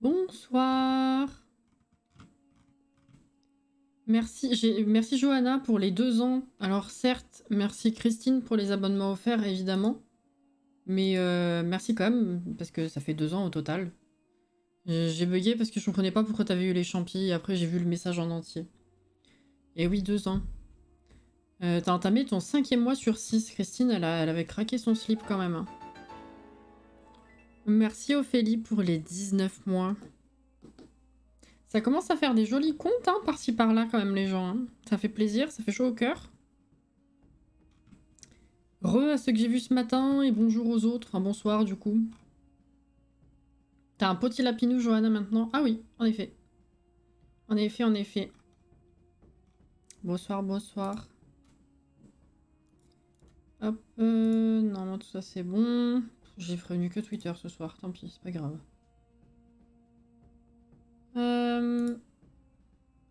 Bonsoir. Merci Johanna pour les 2 ans. Alors certes, merci Christine pour les abonnements offerts évidemment. Mais merci quand même, parce que ça fait 2 ans au total. J'ai bugué parce que je comprenais pas pourquoi t'avais eu les champis, et après j'ai vu le message en entier. Et oui, 2 ans. T'as entamé ton 5e mois sur 6. Christine, elle avait craqué son slip quand même. Hein. Merci Ophélie pour les 19 mois. Ça commence à faire des jolis comptes, hein, par-ci par-là quand même les gens. Hein. Ça fait plaisir, ça fait chaud au cœur. Re à ceux que j'ai vus ce matin et bonjour aux autres. Un bonsoir du coup. T'as un petit lapinou Johanna maintenant? Ah oui, en effet. En effet, en effet. Bonsoir, bonsoir. Hop, normalement tout ça c'est bon. J'ai prévenu que Twitter ce soir, tant pis, c'est pas grave.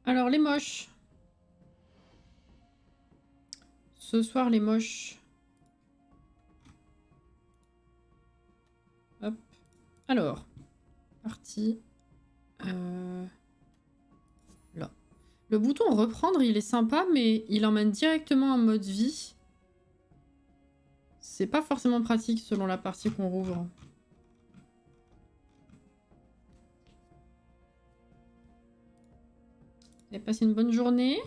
Alors les moches. Ce soir les moches. Hop. Alors. Parti. Là. Le bouton reprendre il est sympa mais il emmène directement en mode vie. C'est pas forcément pratique selon la partie qu'on rouvre. Vous avez passé une bonne journée?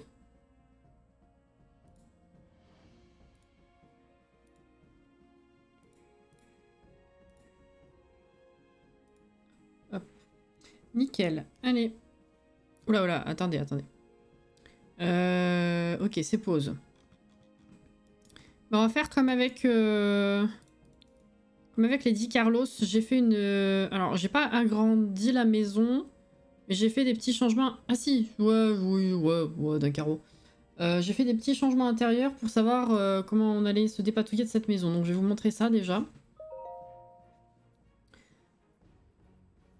Hop. Nickel. Allez. Oula, oula, attendez, attendez. Ok, c'est pause. Bon, on va faire comme avec les 10 Carlos. J'ai fait une... Alors, j'ai pas agrandi la maison, mais j'ai fait des petits changements... Ah si, ouais, d'un carreau. J'ai fait des petits changements intérieurs pour savoir comment on allait se dépatouiller de cette maison. Donc, je vais vous montrer ça déjà.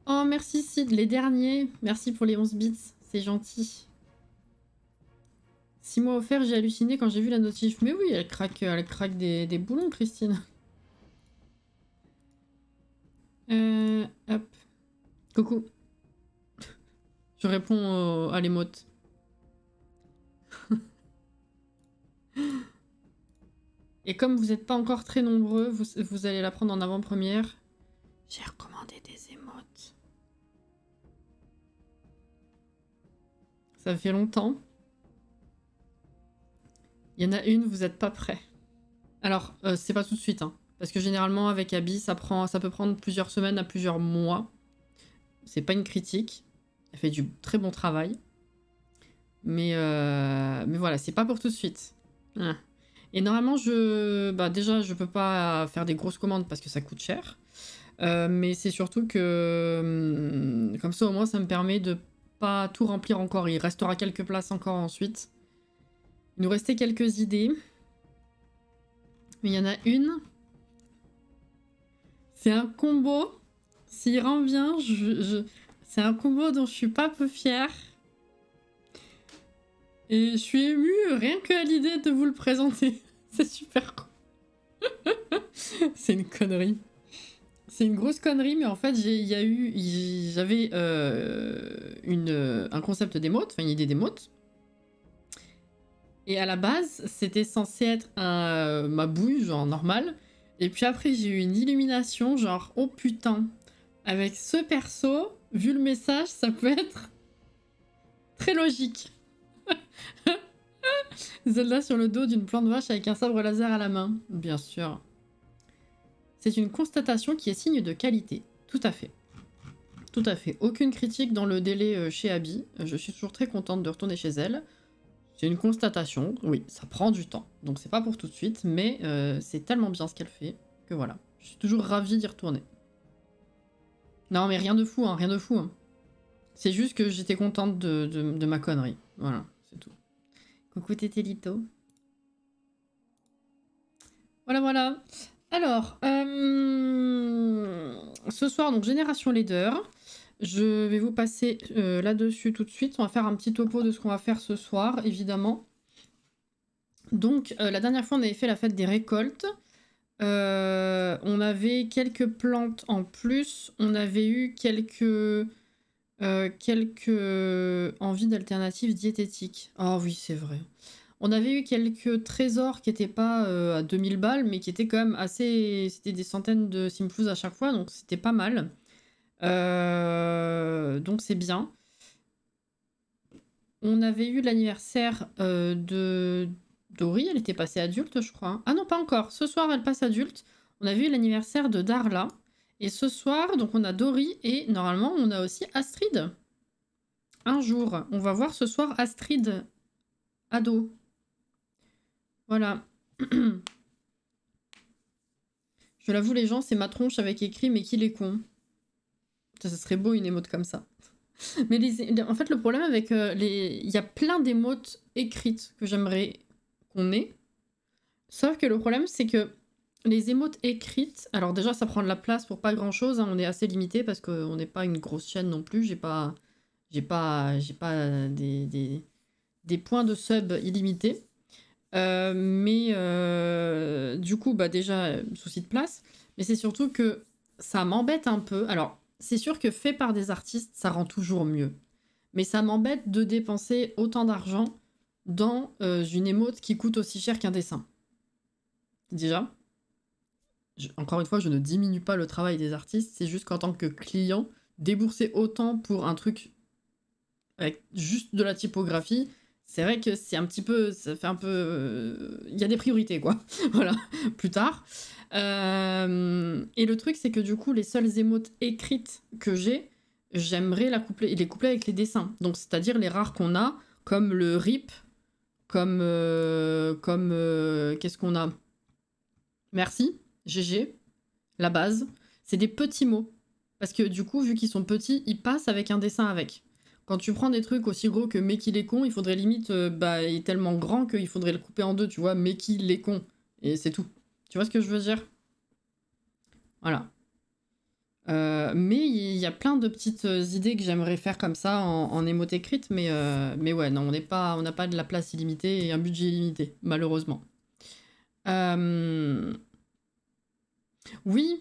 Oh, merci Sid, les derniers. Merci pour les 11 bits, c'est gentil. 6 mois offerts, j'ai halluciné quand j'ai vu la notif. Mais oui, elle craque des boulons, Christine. Hop. Coucou. Je réponds à l'émote. Et comme vous n'êtes pas encore très nombreux, vous allez la prendre en avant-première. J'ai recommandé des émotes. Ça fait longtemps. Il y en a une, vous n'êtes pas prêts. Alors, c'est pas tout de suite, hein. Parce que généralement, avec Abby, ça peut prendre plusieurs semaines à plusieurs mois. C'est pas une critique. Elle fait du très bon travail. Mais voilà, c'est pas pour tout de suite. Ah. Et normalement, déjà, je peux pas faire des grosses commandes parce que ça coûte cher. Mais c'est surtout que... comme ça, au moins, ça me permet de pas tout remplir encore. Il restera quelques places encore ensuite. Il nous restait quelques idées. Mais il y en a une. C'est un combo. S'il rend bien, c'est un combo dont je suis pas peu fière. Et je suis émue rien que à l'idée de vous le présenter. C'est super cool. C'est une connerie. C'est une grosse connerie, mais en fait, j'avais un concept d'émote, enfin une idée d'émote. Et à la base, c'était censé être ma bouille, genre normale. Et puis après, j'ai eu une illumination, genre, oh putain, avec ce perso, vu le message, ça peut être très logique. Zelda sur le dos d'une plante vache avec un sabre laser à la main. Bien sûr. C'est une constatation qui est signe de qualité. Tout à fait. Tout à fait. Aucune critique dans le délai chez Abby. Je suis toujours très contente de retourner chez elle. C'est une constatation. Oui, ça prend du temps. Donc c'est pas pour tout de suite, mais c'est tellement bien ce qu'elle fait que voilà. Je suis toujours ravie d'y retourner. Non mais rien de fou, hein, rien de fou. Hein. C'est juste que j'étais contente de ma connerie. Voilà, c'est tout. Coucou Tétélito. Voilà, voilà. Alors, ce soir, donc Génération Leader. Je vais vous passer là-dessus tout de suite. On va faire un petit topo de ce qu'on va faire ce soir, évidemment. Donc, la dernière fois, on avait fait la fête des récoltes. On avait quelques plantes en plus. On avait eu quelques quelques envies d'alternatives diététiques. Ah oui, c'est vrai. On avait eu quelques trésors qui n'étaient pas à 2000 balles, mais qui étaient quand même assez... C'était des centaines de Simflouz à chaque fois, donc c'était pas mal. Donc c'est bien. On avait eu l'anniversaire de Dory, elle était passée adulte, je crois. Ah non, pas encore. Ce soir, elle passe adulte. On avait eu l'anniversaire de Darla. Et ce soir, donc on a Dory et normalement, on a aussi Astrid. Un jour. On va voir ce soir Astrid ado. Voilà. Je l'avoue, les gens, c'est ma tronche avec écrit « mais qu'il est con ». Ça serait beau une émote comme ça. Mais en fait, le problème avec les... Il y a plein d'émotes écrites que j'aimerais qu'on ait. Sauf que le problème, c'est que les émotes écrites... Alors déjà, ça prend de la place pour pas grand-chose. Hein. On est assez limité parce qu'on n'est pas une grosse chaîne non plus. J'ai pas des points de sub illimités. Du coup, bah déjà, souci de place. Mais c'est surtout que ça m'embête un peu. Alors, c'est sûr que fait par des artistes, ça rend toujours mieux. Mais ça m'embête de dépenser autant d'argent dans une émote qui coûte aussi cher qu'un dessin. Déjà, encore une fois, je ne diminue pas le travail des artistes. C'est juste qu'en tant que client, débourser autant pour un truc avec juste de la typographie... C'est vrai que c'est un petit peu... Ça fait un peu... Il y a des priorités, quoi. Voilà, plus tard. Et le truc, c'est que du coup, les seules émotes écrites que j'ai, j'aimerais les coupler avec les dessins. Donc, c'est-à-dire les rares qu'on a, comme le RIP, comme... qu'est-ce qu'on a? Merci, GG, la base. C'est des petits mots. Parce que du coup, vu qu'ils sont petits, ils passent avec un dessin avec. Quand tu prends des trucs aussi gros que mais qu'il est con, il faudrait limite, il est tellement grand qu'il faudrait le couper en deux, tu vois, mais qu'il est con. Et c'est tout. Tu vois ce que je veux dire? Voilà. Mais il y a plein de petites idées que j'aimerais faire comme ça en émote écrite, mais ouais, non, on n'a pas de la place illimitée et un budget illimité, malheureusement. Oui,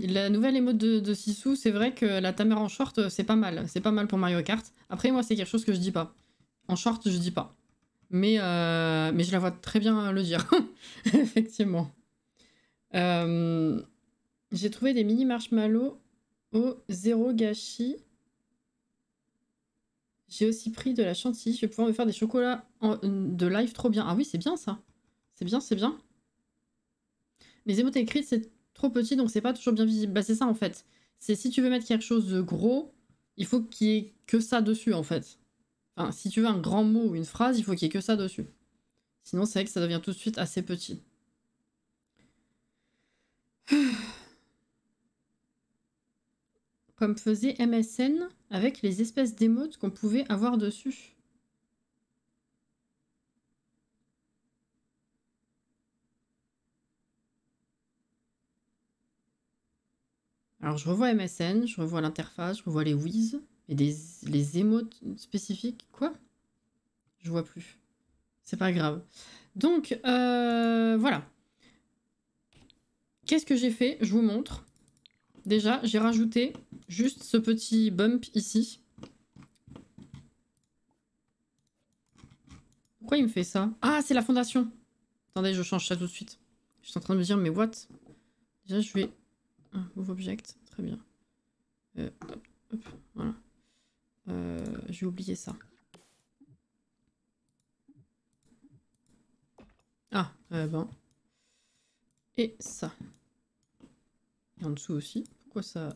la nouvelle émote de Sissou, c'est vrai que la ta mère en short, c'est pas mal. C'est pas mal pour Mario Kart. Après, moi, c'est quelque chose que je dis pas. En short, je dis pas. Mais je la vois très bien le dire. Effectivement. J'ai trouvé des mini marshmallows au 0 gâchis. J'ai aussi pris de la chantilly. Je vais pouvoir me faire des chocolats de live trop bien. Ah oui, c'est bien ça. C'est bien, c'est bien. Les émotes écrites, c'est trop petit, donc c'est pas toujours bien visible. Bah c'est ça en fait. C'est si tu veux mettre quelque chose de gros, il faut qu'il y ait que ça dessus en fait. Enfin, si tu veux un grand mot ou une phrase, il faut qu'il y ait que ça dessus. Sinon, c'est vrai que ça devient tout de suite assez petit. Comme faisait MSN avec les espèces d'émotes qu'on pouvait avoir dessus. Alors, je revois MSN, je revois l'interface, je revois les whiz. Et les émotes spécifiques, quoi? Je vois plus. C'est pas grave. Donc, voilà. Qu'est-ce que j'ai fait? Je vous montre. Déjà, j'ai rajouté juste ce petit bump ici. Pourquoi il me fait ça? Ah, c'est la fondation. Attendez, je change ça tout de suite. Je suis en train de me dire, mais what? Déjà, je vais... Move object, très bien. Hop, voilà. J'ai oublié ça. Ah, bon. Et ça. Et en dessous aussi. Pourquoi ça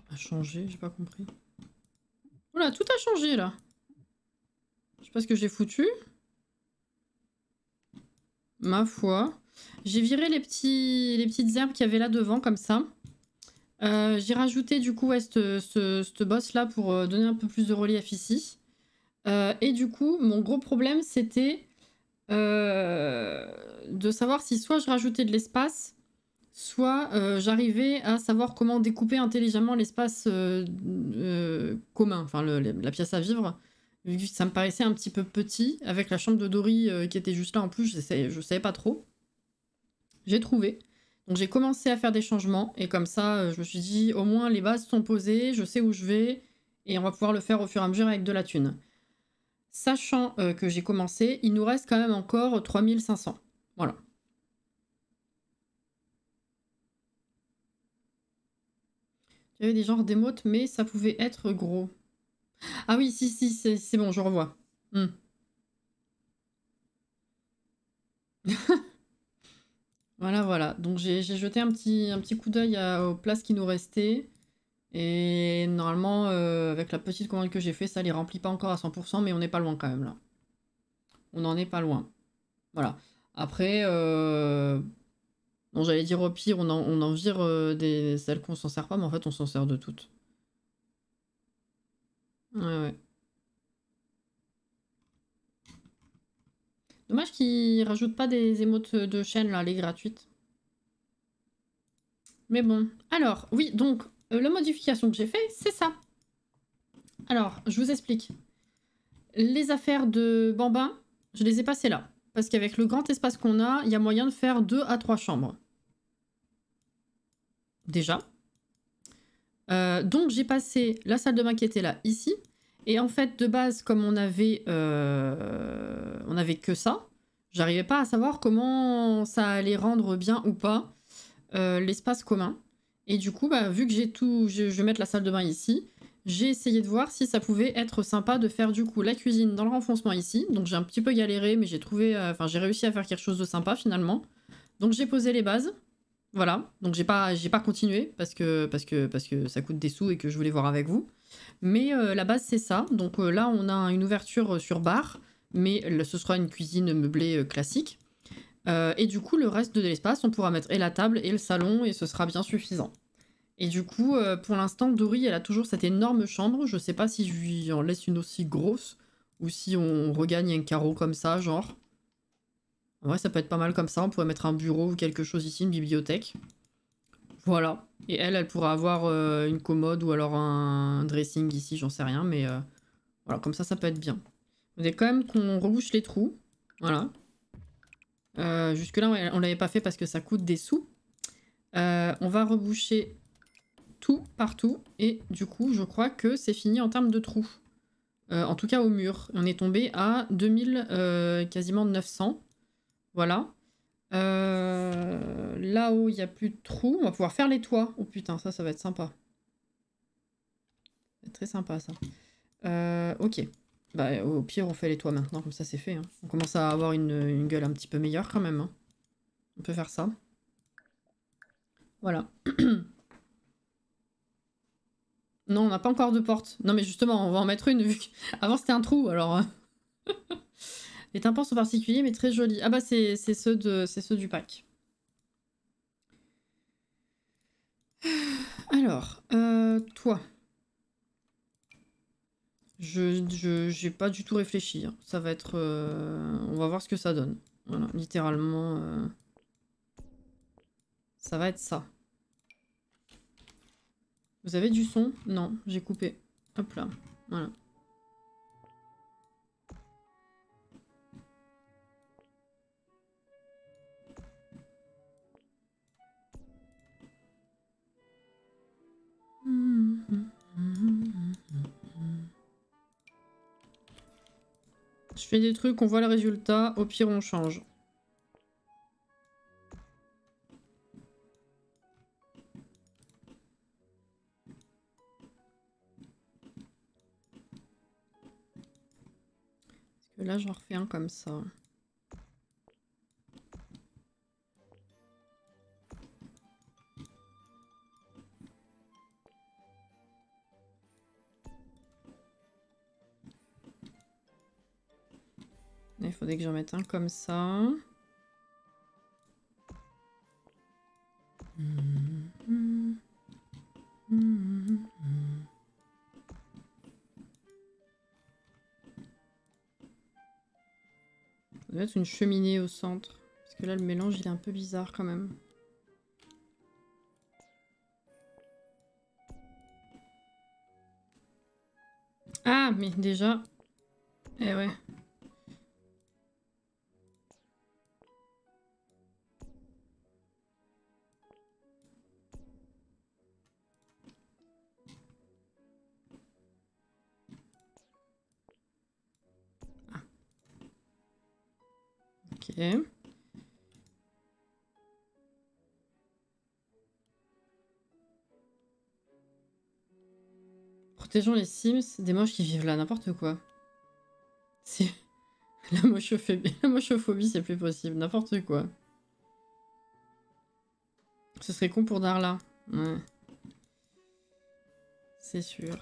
a changé? J'ai pas compris. Oula, tout a changé là. Je sais pas ce que j'ai foutu. Ma foi. J'ai viré les petites herbes qu'il y avait là devant, comme ça. J'ai rajouté du coup ce boss là pour donner un peu plus de relief ici. Et du coup, mon gros problème c'était de savoir si soit je rajoutais de l'espace, soit j'arrivais à savoir comment découper intelligemment l'espace commun, enfin la pièce à vivre. Vu que ça me paraissait un petit peu petit, avec la chambre de Dory qui était juste là en plus, je savais pas trop. J'ai trouvé. Donc j'ai commencé à faire des changements, et comme ça, je me suis dit, au moins les bases sont posées, je sais où je vais, Et on va pouvoir le faire au fur et à mesure avec de la thune. Sachant que j'ai commencé, il nous reste quand même encore 3500. Voilà. Il y avait des genres d'émotes, mais ça pouvait être gros. Ah oui, si, c'est bon, je revois. Hmm. Voilà, voilà. Donc j'ai jeté un petit coup d'œil aux places qui nous restaient. Et normalement, avec la petite commande que j'ai fait, ça les remplit pas encore à 100%, mais on n'est pas loin quand même là. On n'en est pas loin. Voilà. Après, bon, j'allais dire au pire, on en vire celles qu'on s'en sert pas, mais en fait, on s'en sert de toutes. Ouais, ouais. Dommage qu'ils rajoutent pas des émotes de chaîne, là, les gratuites. Mais bon. Alors, oui, donc, la modification que j'ai fait, c'est ça. Alors, je vous explique. Les affaires de Bambin, je les ai passées là. Parce qu'avec le grand espace qu'on a, il y a moyen de faire 2 à 3 chambres. Déjà. Donc j'ai passé la salle de bain qui était là, ici. Et en fait, de base, comme on avait que ça, j'arrivais pas à savoir comment ça allait rendre bien ou pas l'espace commun. Et du coup, bah, vu que j'ai tout, je vais mettre la salle de bain ici, j'ai essayé de voir si ça pouvait être sympa de faire du coup la cuisine dans le renfoncement ici. Donc j'ai un petit peu galéré, mais j'ai trouvé, j'ai réussi à faire quelque chose de sympa finalement. Donc j'ai posé les bases. Voilà, donc j'ai pas continué parce que ça coûte des sous et que je voulais voir avec vous. Mais la base c'est ça. Donc là on a une ouverture sur bar, mais ce sera une cuisine meublée classique. Et du coup le reste de l'espace on pourra mettre et la table et le salon et ce sera bien suffisant. Et du coup pour l'instant Dory elle a toujours cette énorme chambre. Je sais pas si je lui en laisse une aussi grosse ou si on regagne un carreau comme ça genre. En vrai, ça peut être pas mal comme ça. On pourrait mettre un bureau ou quelque chose ici, une bibliothèque. Voilà. Et elle pourra avoir une commode ou alors un dressing ici, j'en sais rien. Mais voilà, comme ça peut être bien. Il faudrait quand même qu'on rebouche les trous. Voilà. Jusque-là, on l'avait pas fait parce que ça coûte des sous. On va reboucher tout partout. Et du coup, je crois que c'est fini en termes de trous. En tout cas, au mur. On est tombé à 2000, quasiment 900. Voilà. Là-haut, il n'y a plus de trous. On va pouvoir faire les toits. Oh putain, ça va être sympa. Ça va être très sympa, ça. Ok. Bah, au pire, on fait les toits maintenant, comme ça c'est fait. Hein. On commence à avoir une gueule un petit peu meilleure quand même. Hein. On peut faire ça. Voilà. Non, on n'a pas encore de porte. Non, mais justement, on va en mettre une, vu qu'avant c'était un trou, alors... Les tympans sont particuliers, mais très jolis. Ah bah, c'est ceux du pack. Alors, toi. J'ai pas du tout réfléchi. Hein. Ça va être... on va voir ce que ça donne. Voilà, littéralement... ça va être ça. Vous avez du son? Non, j'ai coupé. Hop là. Voilà. Je fais des trucs, on voit le résultat. Au pire, on change. Parce que là, j'en refais un comme ça. Il faudrait que j'en mette un comme ça. Ça doit être une cheminée au centre. Parce que là, le mélange, il est un peu bizarre quand même. Ah, mais déjà... Eh ouais. Ok. Protégeons les Sims des moches qui vivent là, n'importe quoi. C'est... La mochophobie, c'est plus possible, n'importe quoi. Ce serait con pour Darla. Ouais. C'est sûr.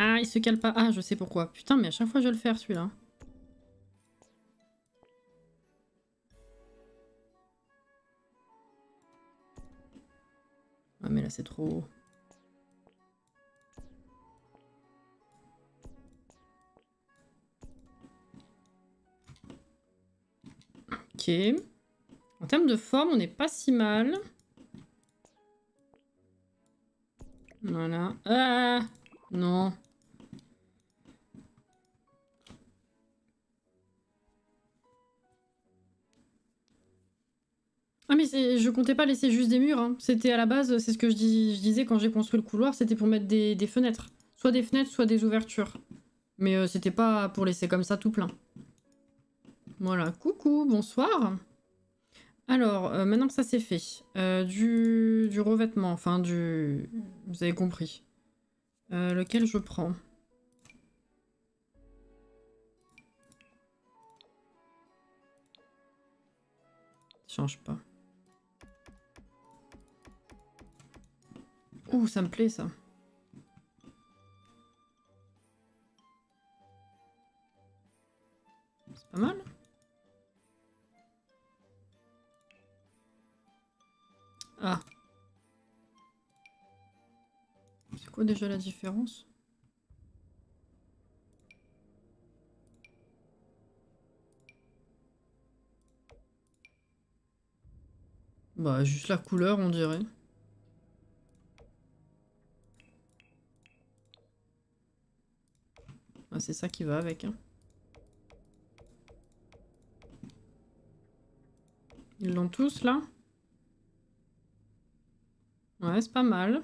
Ah, il se cale pas. Ah, je sais pourquoi. Putain, mais à chaque fois je vais le faire celui-là. Ah, mais là c'est trop haut. Ok. En termes de forme, on n'est pas si mal. Voilà. Ah, non. Ah mais je comptais pas laisser juste des murs, hein. C'était à la base, c'est ce que je disais quand j'ai construit le couloir, c'était pour mettre des fenêtres. Soit des fenêtres, soit des ouvertures. Mais c'était pas pour laisser comme ça tout plein. Voilà, coucou, bonsoir. Alors, maintenant que ça c'est fait, du revêtement, enfin du... Vous avez compris. Lequel je prends? Change pas. Ouh, ça me plaît ça. C'est pas mal. Ah. C'est quoi déjà la différence? Bah, juste la couleur, on dirait. Ah, c'est ça qui va avec, hein. Ils l'ont tous, là? Ouais, c'est pas mal.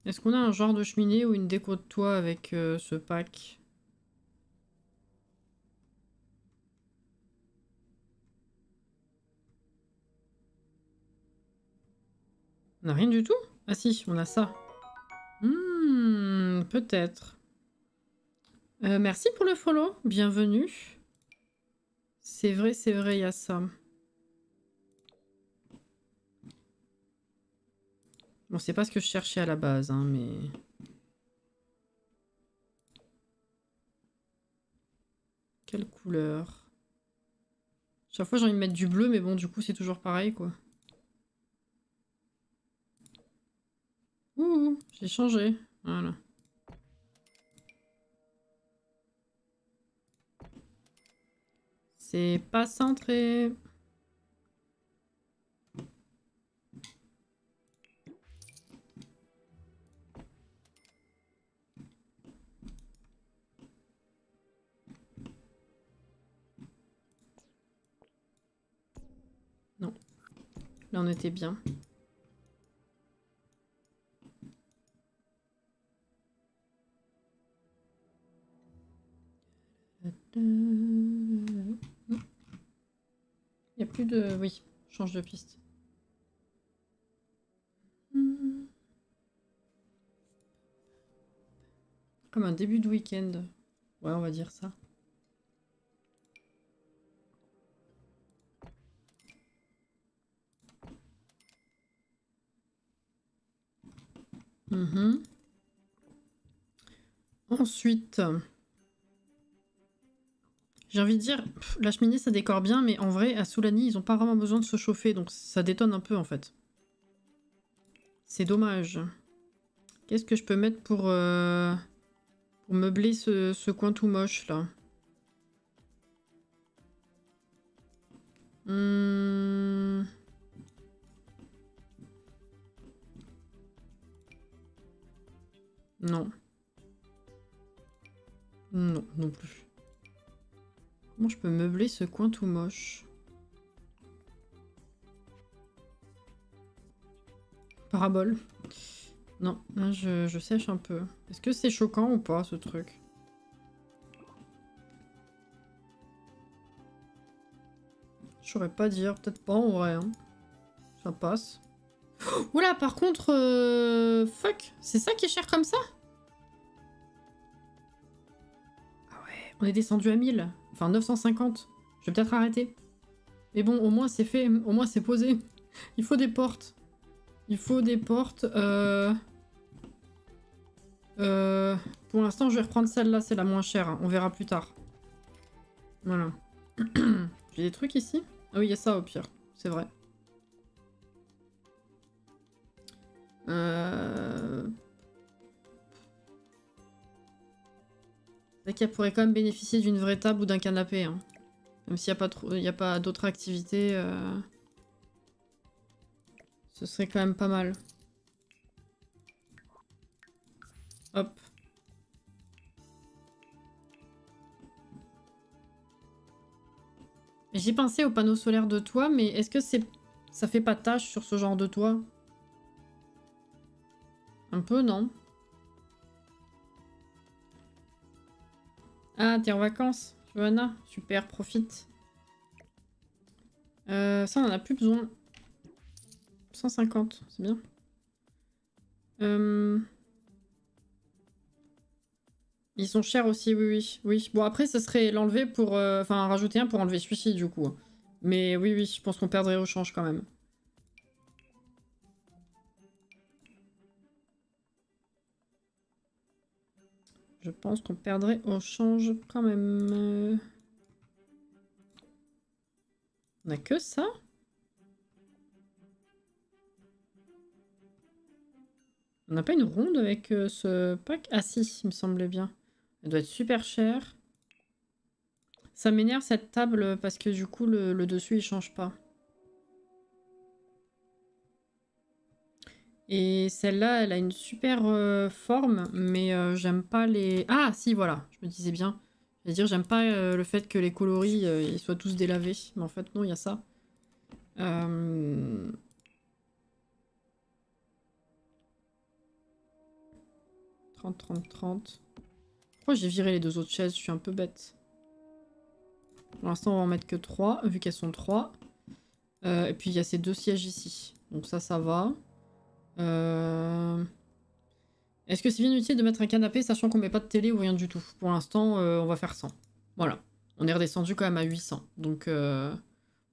Est-ce qu'on a un genre de cheminée ou une déco de toit avec ce pack? On a rien du tout? Ah si, on a ça. Peut-être. Merci pour le follow, bienvenue. C'est vrai, il y a ça. Bon, c'est pas ce que je cherchais à la base, hein, mais... Quelle couleur? Chaque fois j'ai envie de mettre du bleu, mais bon, du coup c'est toujours pareil, quoi. Ouh, j'ai changé. Voilà. C'est pas centré. Non. Là, on était bien. Il n'y a plus de... Oui, change de piste. Comme un début de week-end. Ouais, on va dire ça. Ensuite, j'ai envie de dire, la cheminée ça décore bien, mais en vrai, à Soulani, ils ont pas vraiment besoin de se chauffer, donc ça détonne un peu en fait. C'est dommage. Qu'est-ce que je peux mettre pour meubler ce coin tout moche là? Non. Non, non plus. Comment je peux meubler ce coin tout moche? Parabole. Non, là je sèche un peu. Est-ce que c'est choquant ou pas ce truc? Je saurais pas dire, peut-être pas en vrai. Hein. Ça passe. Oula, par contre, fuck, c'est ça qui est cher comme ça? Ah ouais, on est descendu à 1000. Enfin 950. Je vais peut-être arrêter. Mais bon, au moins c'est fait, au moins c'est posé. Il faut des portes. Il faut des portes. Pour l'instant, je vais reprendre celle-là, c'est la moins chère. Hein. On verra plus tard. Voilà. J'ai des trucs ici? Ah oui, il y a ça au pire. C'est vrai. C'est vrai qu'elle pourrait quand même bénéficier d'une vraie table ou d'un canapé. Hein. Même s'il n'y a pas d'autres activités. Ce serait quand même pas mal. Hop. J'ai pensé aux panneaux solaires de toit, mais est-ce que ça fait pas tâche sur ce genre de toit? Un peu, non? Ah, t'es en vacances, Johanna? Super, profite. Ça, on en a plus besoin. 150, c'est bien. Ils sont chers aussi, oui, oui. Oui. Bon, après, ce serait l'enlever pour... Enfin, rajouter un pour enlever celui-ci, du coup. Mais oui, oui, je pense qu'on perdrait au change quand même. Je pense qu'on perdrait au change quand même. On a que ça? On n'a pas une ronde avec ce pack? Ah si, il me semblait bien. Elle doit être super chère. Ça m'énerve cette table parce que du coup le dessus il change pas. Et celle-là elle a une super forme mais j'aime pas les... Ah si voilà, je me disais bien. Je veux dire j'aime pas le fait que les coloris ils soient tous délavés. Mais en fait non il y a ça. 30, 30, 30. Pourquoi j'ai viré les deux autres chaises? Je suis un peu bête. Pour l'instant, on va en mettre que 3, vu qu'elles sont 3. Et puis, il y a ces deux sièges ici. Donc ça va. Est-ce que c'est bien utile de mettre un canapé, sachant qu'on met pas de télé ou rien du tout? Pour l'instant, on va faire 100. Voilà. On est redescendu quand même à 800. Donc...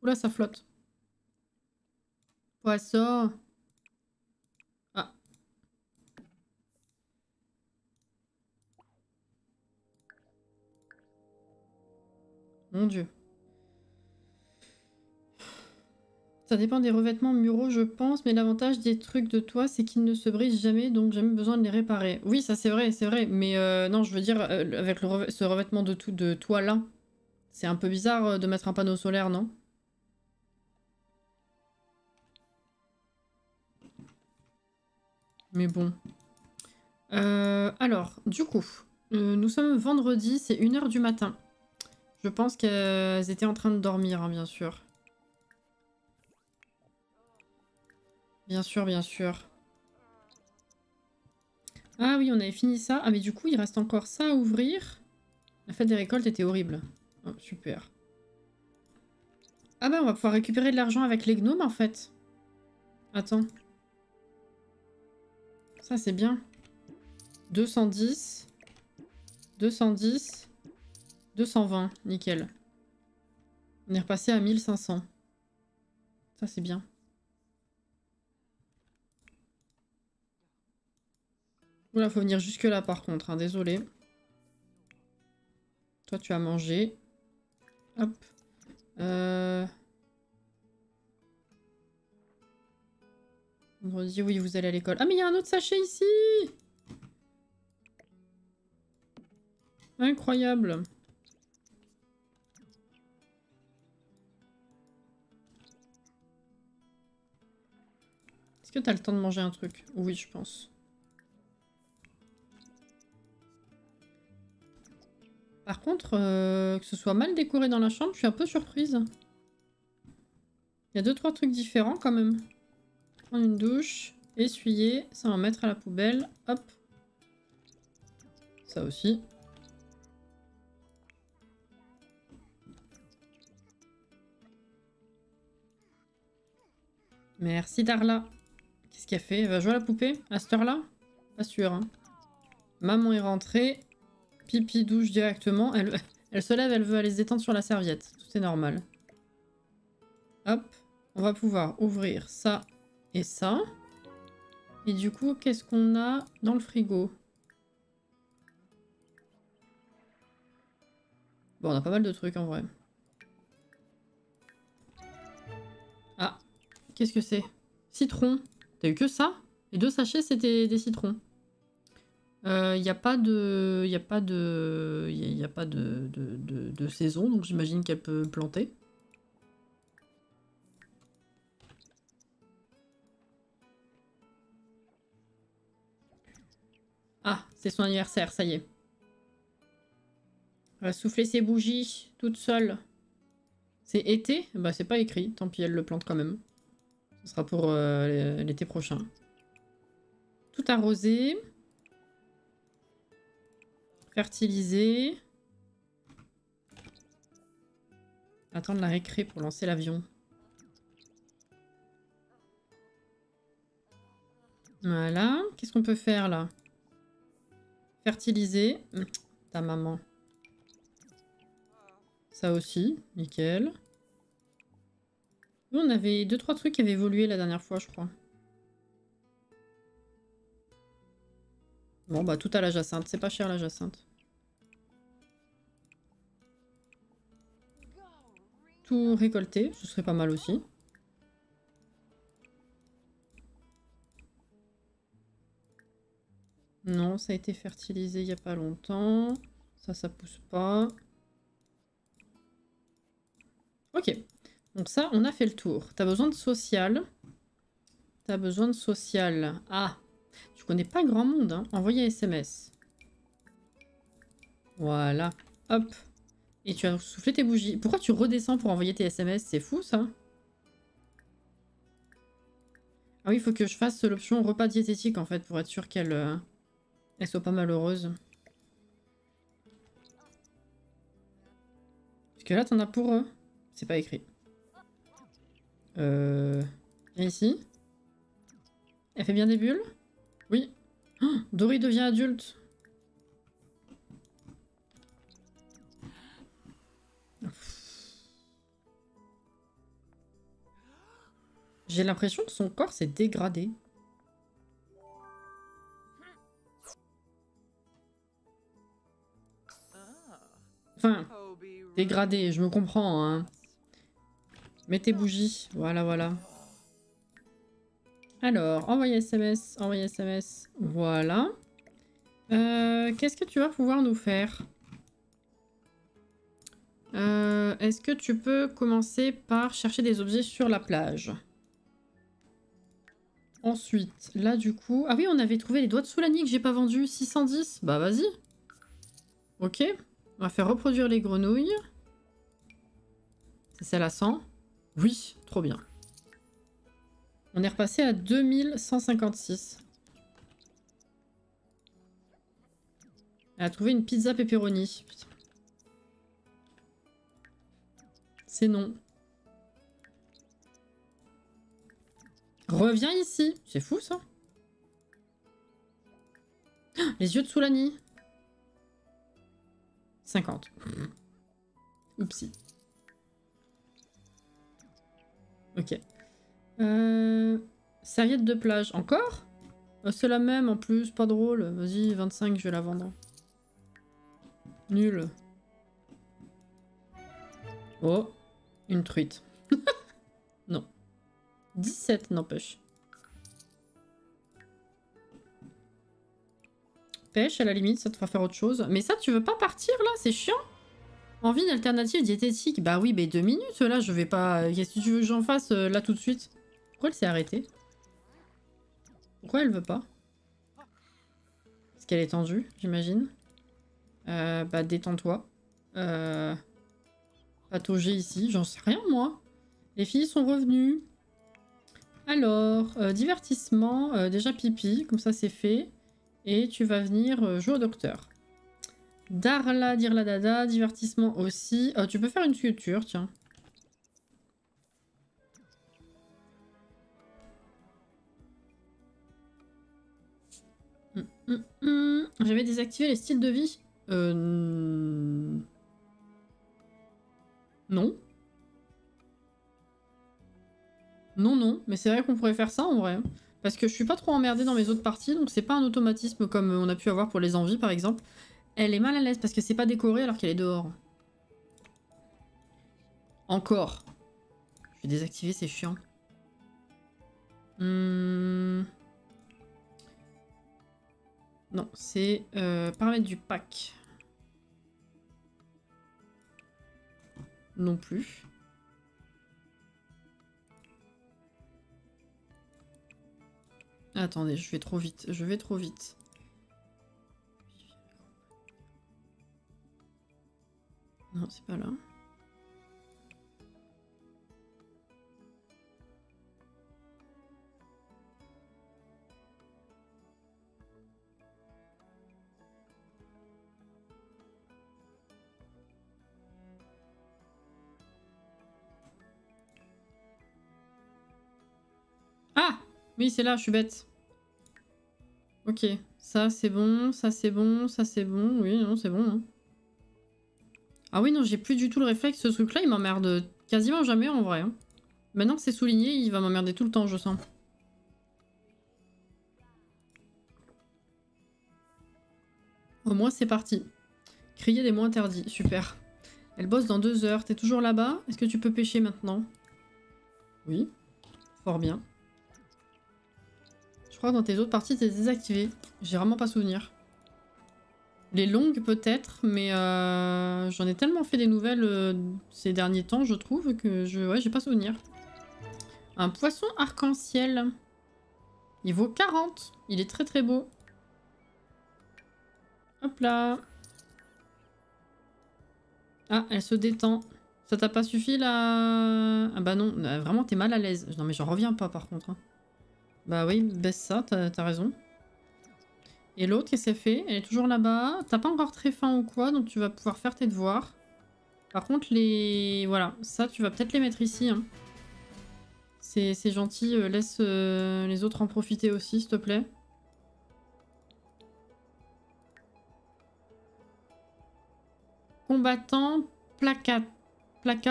Oula, ça flotte. Poisson. Ah. Mon Dieu. Ça dépend des revêtements muraux, je pense, mais l'avantage des trucs de toit, c'est qu'ils ne se brisent jamais, donc jamais besoin de les réparer. Oui, ça c'est vrai, mais non, je veux dire, avec ce revêtement de toit là, c'est un peu bizarre de mettre un panneau solaire, non? Mais bon. Alors, du coup, nous sommes vendredi, c'est 1 h du matin. Je pense qu'elles étaient en train de dormir, hein, bien sûr. Bien sûr, bien sûr. Ah oui, on avait fini ça. Ah mais du coup, il reste encore ça à ouvrir. La fête des récoltes était horrible. Oh, super. Ah bah on va pouvoir récupérer de l'argent avec les gnomes en fait. Attends. Ça c'est bien. 210. 210. 220. Nickel. On est repassé à 1500. Ça c'est bien. Oula, faut venir jusque là par contre, hein, désolé. Toi tu as mangé. Hop. Vendredi, oui, vous allez à l'école. Ah, mais il y a un autre sachet ici! Incroyable. Est-ce que t'as le temps de manger un truc? Oui, je pense. Par contre, que ce soit mal décoré dans la chambre, je suis un peu surprise. Il y a 2-3 trucs différents quand même. Prendre une douche, essuyer, ça va mettre à la poubelle. Hop. Ça aussi. Merci Darla. Qu'est-ce qu'elle fait? Elle va jouer à la poupée à cette heure-là? Pas sûr. Hein. Maman est rentrée. Pipi, douche directement. Elle se lève, elle veut aller se détendre sur la serviette. Tout est normal. Hop. On va pouvoir ouvrir ça et ça. Et du coup, qu'est-ce qu'on a dans le frigo? Bon, on a pas mal de trucs en vrai. Ah. Qu'est-ce que c'est? Citron. T'as eu que ça? Les 2 sachets, c'était des citrons. Il n'y a pas de... Il n'y a pas de... Il y a pas de saison, donc j'imagine qu'elle peut planter. Ah, c'est son anniversaire, ça y est. Elle va souffler ses bougies, toute seule. C'est été? Bah c'est pas écrit, tant pis, elle le plante quand même. Ce sera pour l'été prochain. Tout arrosé. Fertilisé. Attendre la récré pour lancer l'avion. Voilà. Qu'est-ce qu'on peut faire là? Fertiliser. Ta maman. Ça aussi. Nickel. Nous, on avait 2-3 trucs qui avaient évolué la dernière fois, je crois. Bon, bah tout à la jacinthe. C'est pas cher la jacinthe. Tout récolté, ce serait pas mal aussi. Non, ça a été fertilisé il y a pas longtemps. Ça pousse pas. Ok. Donc ça, on a fait le tour. T'as besoin de social. T'as besoin de social. Ah, tu connais pas grand monde, hein. Envoyer SMS. Voilà. Hop. Et tu as soufflé tes bougies. Pourquoi tu redescends pour envoyer tes SMS? C'est fou, ça. Ah oui, il faut que je fasse l'option repas diététique, en fait, pour être sûr qu'elle elle soit pas malheureuse. Parce que là, t'en as pour eux. C'est pas écrit. Viens ici. Elle fait bien des bulles? Oui. Oh, Dory devient adulte. J'ai l'impression que son corps s'est dégradé. Enfin, dégradé, je me comprends, hein. Mets tes bougies. Voilà, voilà. Alors, envoyer SMS, envoyer SMS. Voilà. Qu'est-ce que tu vas pouvoir nous faire? Est-ce que tu peux commencer par chercher des objets sur la plage? Ensuite, là du coup... Ah oui, on avait trouvé les doigts de Soulani que j'ai pas vendus. 610. Bah vas-y. Ok. On va faire reproduire les grenouilles. C'est celle à 100. Oui, trop bien. On est repassé à 2156. Elle a trouvé une pizza pepperoni. Putain. C'est non. Reviens ici. C'est fou, ça. Ah, les yeux de Soulani. 50. Oupsie. Ok. Serviette de plage. Encore? C'est la même en plus. Pas drôle. Vas-y, 25, je vais la vendre. Nul. Oh. Une truite. Non. 17 n'empêche. pêche à la limite, ça te fera faire autre chose. Mais ça, tu veux pas partir là? C'est chiant. Envie d'une alternative diététique? Bah oui, mais 2 minutes là, je vais pas... Qu'est-ce que tu veux que j'en fasse là tout de suite? Pourquoi elle s'est arrêtée? Pourquoi elle veut pas? Parce qu'elle est tendue, j'imagine. Bah détends-toi. Patauger ici, j'en sais rien moi. Les filles sont revenues. Alors, divertissement, déjà pipi, comme ça c'est fait. Et tu vas venir jouer au docteur. Darla, dirla dada, divertissement aussi. Tu peux faire une sculpture, tiens. J'avais désactivé les styles de vie. Non. Non, mais c'est vrai qu'on pourrait faire ça en vrai. Parce que je suis pas trop emmerdée dans mes autres parties, donc c'est pas un automatisme comme on a pu avoir pour les envies par exemple. Elle est mal à l'aise parce que c'est pas décoré alors qu'elle est dehors. Encore. Je vais désactiver, c'est chiant. Non, c'est paramètres du pack. Non plus. Attendez, je vais trop vite. Je vais trop vite. Non, c'est pas là. Ah! Oui, c'est là, je suis bête. Ok, ça c'est bon, ça c'est bon, ça c'est bon. Oui, non, c'est bon. Hein. Ah oui, non, j'ai plus du tout le réflexe. Ce truc-là, il m'emmerde quasiment jamais en vrai. Hein. Maintenant que c'est souligné, il va m'emmerder tout le temps, je sens. Au moins, c'est parti. Crier des mots interdits, super. Elle bosse dans 2 heures. T'es toujours là-bas? Est-ce que tu peux pêcher maintenant? Oui, fort bien. Je crois que dans tes autres parties, t'es désactivé. J'ai vraiment pas souvenir. Les longues peut-être, mais j'en ai tellement fait des nouvelles ces derniers temps, je trouve, que j'ai pas souvenir. Un poisson arc-en-ciel. Il vaut 40. Il est très très beau. Hop là. Ah, elle se détend. Ça t'a pas suffi là? Ah bah non, vraiment t'es mal à l'aise. Non mais j'en reviens pas par contre. Hein. Bah oui, baisse ça, t'as raison. Et l'autre, qu'est-ce qu'elle fait? Elle est toujours là-bas. T'as pas encore très faim ou quoi, donc tu vas pouvoir faire tes devoirs. Par contre, les... Voilà, ça, tu vas peut-être les mettre ici. Hein. C'est gentil, laisse les autres en profiter aussi, s'il te plaît. Combattant, placa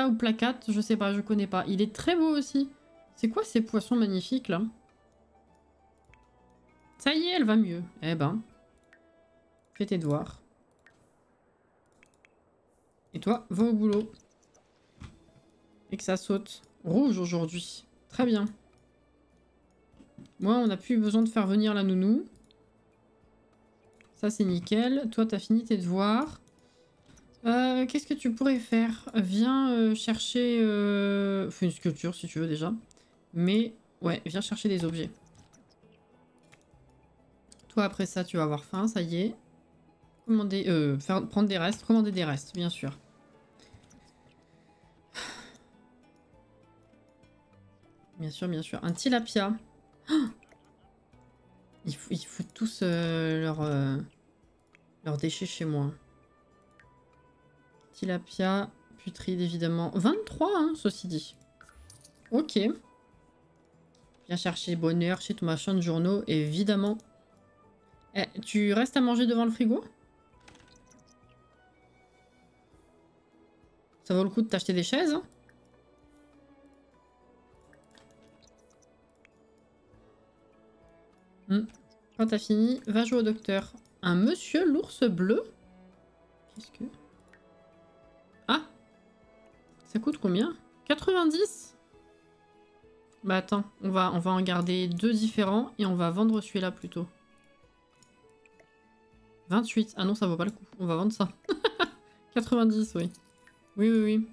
ou placate, je sais pas, je connais pas. Il est très beau aussi. C'est quoi ces poissons magnifiques, là? Ça y est, elle va mieux. Eh ben, fais tes devoirs. Et toi, va au boulot. Et que ça saute. Rouge aujourd'hui. Très bien. Moi, on n'a plus besoin de faire venir la nounou. Ça, c'est nickel. Toi, t'as fini tes devoirs. Qu'est-ce que tu pourrais faire? Viens chercher... Fais une sculpture, si tu veux, déjà. Mais, ouais, viens chercher des objets. Toi, après ça, tu vas avoir faim, ça y est. Commander... prendre des restes. Commander des restes, bien sûr. Bien sûr, bien sûr. Un tilapia. Oh, ils foutent tous leurs déchets chez moi. Tilapia, putride évidemment. 23, hein, ceci dit. Ok. Viens chercher bonheur chez ton machin de journaux, évidemment. Eh, tu restes à manger devant le frigo? Ça vaut le coup de t'acheter des chaises, hein? Quand t'as fini, va jouer au docteur. Un monsieur l'ours bleu? Qu'est-ce que... Ah! Ça coûte combien? 90? Bah attends, on va en garder 2 différents et on va vendre celui-là plutôt. 28. Ah non, ça vaut pas le coup. On va vendre ça. 90, oui. Oui, oui, oui.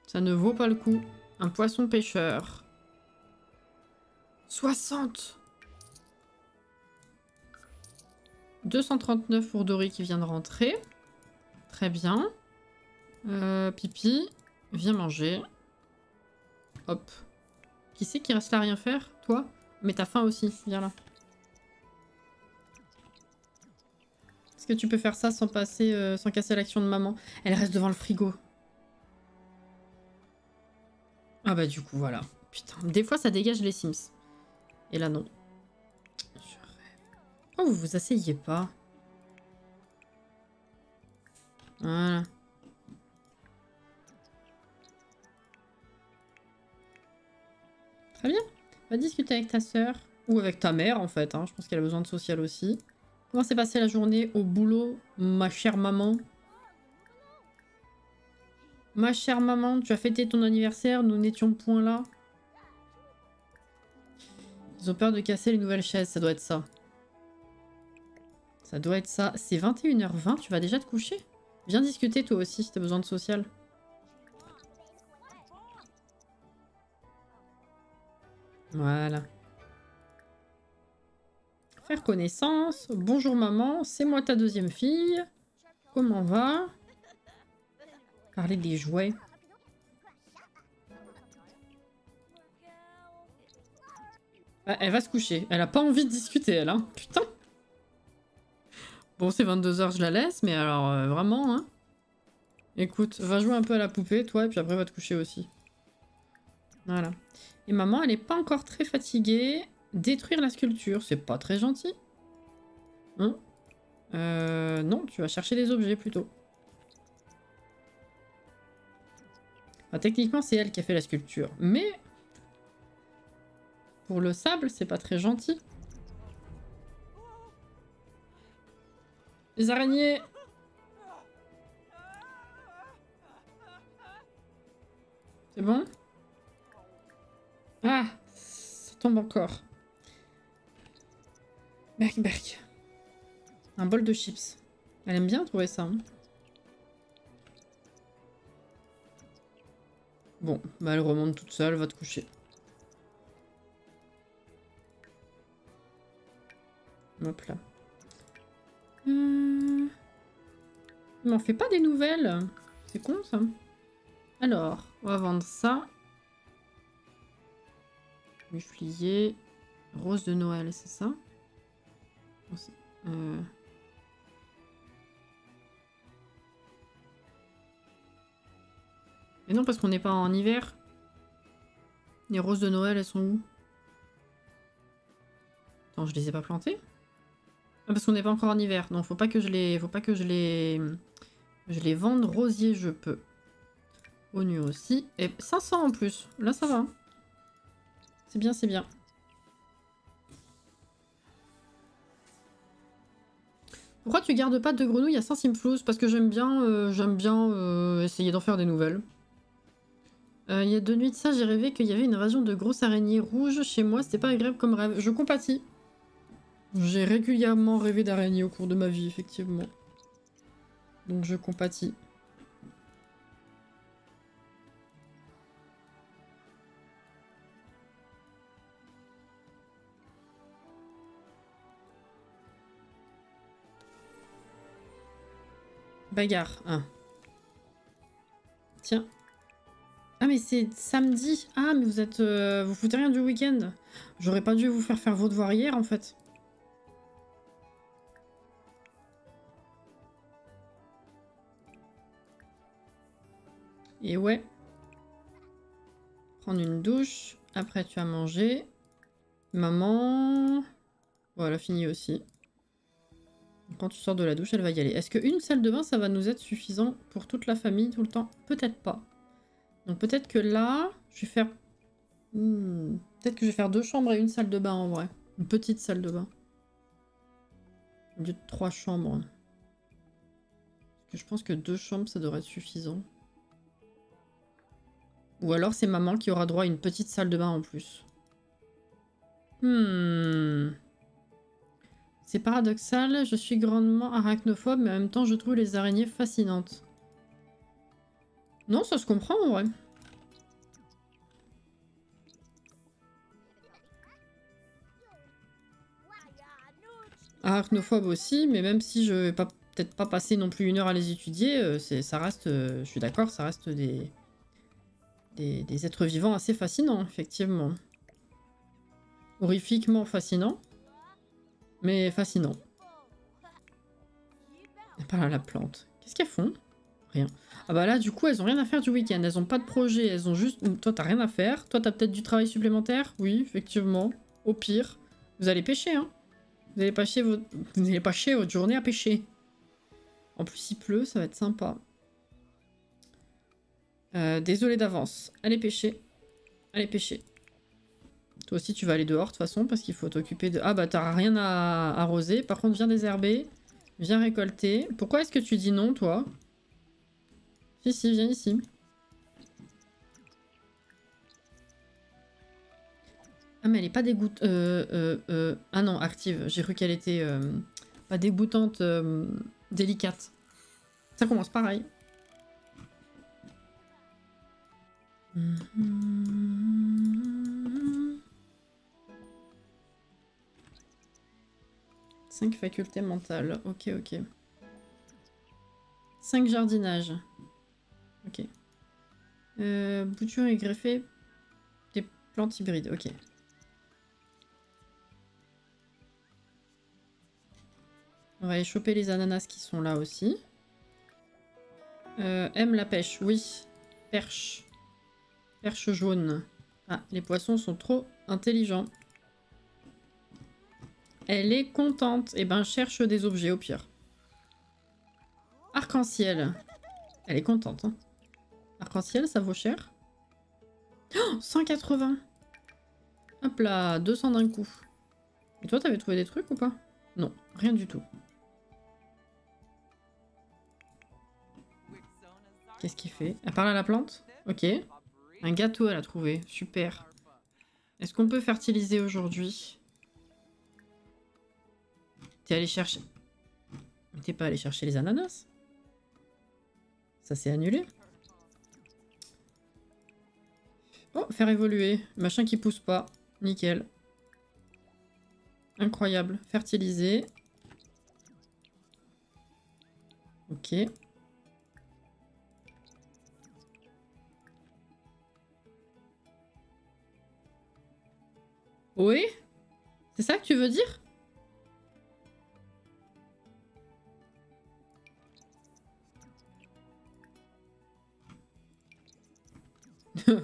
Ça ne vaut pas le coup. Un poisson pêcheur. 60. 239 pour Dory qui vient de rentrer. Très bien. Pipi, viens manger. Hop. Qui c'est qui reste là à rien faire? Toi? Mais t'as faim aussi, viens là. Est-ce que tu peux faire ça sans passer, sans casser l'action de maman? Elle reste devant le frigo. Ah bah du coup, voilà. Putain, des fois ça dégage les Sims. Et là non. Oh, vous vous asseyez pas. Voilà. Très bien. Va discuter avec ta sœur. Ou avec ta mère, en fait. Hein. Je pense qu'elle a besoin de social aussi. Comment s'est passée la journée au boulot, ma chère maman? Ma chère maman, tu as fêté ton anniversaire, nous n'étions point là. Ils ont peur de casser les nouvelles chaises, ça doit être ça. Ça doit être ça. C'est 21h20, tu vas déjà te coucher? Viens discuter toi aussi si t'as besoin de social. Voilà. Faire connaissance. Bonjour maman, c'est moi ta deuxième fille. Comment va? Parler des jouets. Ah, elle va se coucher. Elle a pas envie de discuter, elle, hein. Putain. Bon, c'est 22h, je la laisse, mais alors, vraiment, hein. Écoute, va jouer un peu à la poupée, toi, et puis après, va te coucher aussi. Voilà. Et maman, elle est pas encore très fatiguée. Détruire la sculpture, c'est pas très gentil. Hein? Non, tu vas chercher des objets, plutôt. Enfin, techniquement, c'est elle qui a fait la sculpture. Mais... pour le sable, c'est pas très gentil. Les araignées! C'est bon? Ah! Ça tombe encore. Berk, berk. Un bol de chips. Elle aime bien trouver ça. Hein. Bon, bah elle remonte toute seule, va te coucher. Hop là. Il m'en fait pas des nouvelles. C'est con ça. Alors, on va vendre ça. Bufflier. Rose de Noël, c'est ça? Et non, parce qu'on n'est pas en hiver. Les roses de Noël, elles sont où? Attends, je les ai pas plantées? Ah, parce qu'on n'est pas encore en hiver. Non, faut pas que je les... Faut pas que je les... Je les vende rosier, je peux. Oignon aussi. Et 500 en plus. Là, ça va. C'est bien, c'est bien. Pourquoi tu gardes pas de grenouilles à Saint-Simflous? Parce que j'aime bien, essayer d'en faire des nouvelles. Il y a 2 nuits de ça, j'ai rêvé qu'il y avait une invasion de grosses araignées rouges chez moi. C'était pas agréable comme rêve. Je compatis. J'ai régulièrement rêvé d'araignées au cours de ma vie, effectivement. Donc je compatis. Bagarre. Ah. Tiens. Ah mais c'est samedi. Ah mais vous êtes... vous foutez rien du week-end. J'aurais pas dû vous faire vos devoirs hier en fait. Et ouais. Prendre une douche. Après tu as mangé. Maman... Voilà, fini aussi. Quand tu sors de la douche, elle va y aller. Est-ce qu'une salle de bain, ça va nous être suffisant pour toute la famille tout le temps? Peut-être pas. Donc peut-être que là, je vais faire... Peut-être que je vais faire 2 chambres et une salle de bain en vrai. Une petite salle de bain. Au lieu de 3 chambres. Parce que je pense que 2 chambres, ça devrait être suffisant. Ou alors c'est maman qui aura droit à une petite salle de bain en plus. C'est paradoxal, je suis grandement arachnophobe, mais en même temps je trouve les araignées fascinantes. Non, ça se comprend en vrai. Arachnophobe aussi, mais même si je vais pas peut-être pas passer non plus 1 heure à les étudier, ça reste, je suis d'accord, ça reste des êtres vivants assez fascinants, effectivement. Horrifiquement fascinants, mais fascinants. Par là, la plante. Qu'est-ce qu'elles font? Rien. Ah bah là, du coup, elles ont rien à faire du week-end. Elles ont pas de projet, elles ont juste... Toi, t'as rien à faire. Toi, t'as peut-être du travail supplémentaire? Oui, effectivement. Au pire, vous allez pêcher, hein. Vous allez passer votre journée à pêcher. En plus, il pleut, ça va être sympa. Désolé d'avance. Allez pêcher. Allez pêcher. Toi aussi, tu vas aller dehors, de toute façon, parce qu'il faut t'occuper de... Ah bah, t'as rien à arroser. Par contre, viens désherber. Viens récolter. Pourquoi est-ce que tu dis non, toi? Si, viens ici. Ah, mais elle est pas dégoûtante. Ah non, active. J'ai cru qu'elle était pas dégoûtante, délicate. Ça commence pareil. 5 facultés mentales. Ok, ok. 5 jardinages. Ok. Bouture et greffer des plantes hybrides. Ok. On va aller choper les ananas qui sont là aussi. Aime la pêche. Oui. Perche. Perche jaune. Ah, les poissons sont trop intelligents. Elle est contente. Eh ben, cherche des objets au pire. Arc-en-ciel. Elle est contente, hein. Arc-en-ciel, ça vaut cher. Oh, 180. Hop là, 200 d'un coup. Et toi, t'avais trouvé des trucs ou pas? Non, rien du tout. Qu'est-ce qu'il fait? Elle parle à la plante? Ok. Un gâteau, elle a trouvé. Super. Est-ce qu'on peut fertiliser aujourd'hui? T'es allé chercher... T'es pas allé chercher les ananas? Ça s'est annulé? Oh, faire évoluer. Machin qui pousse pas. Nickel. Incroyable. Fertiliser. Ok. Oui? C'est ça que tu veux dire?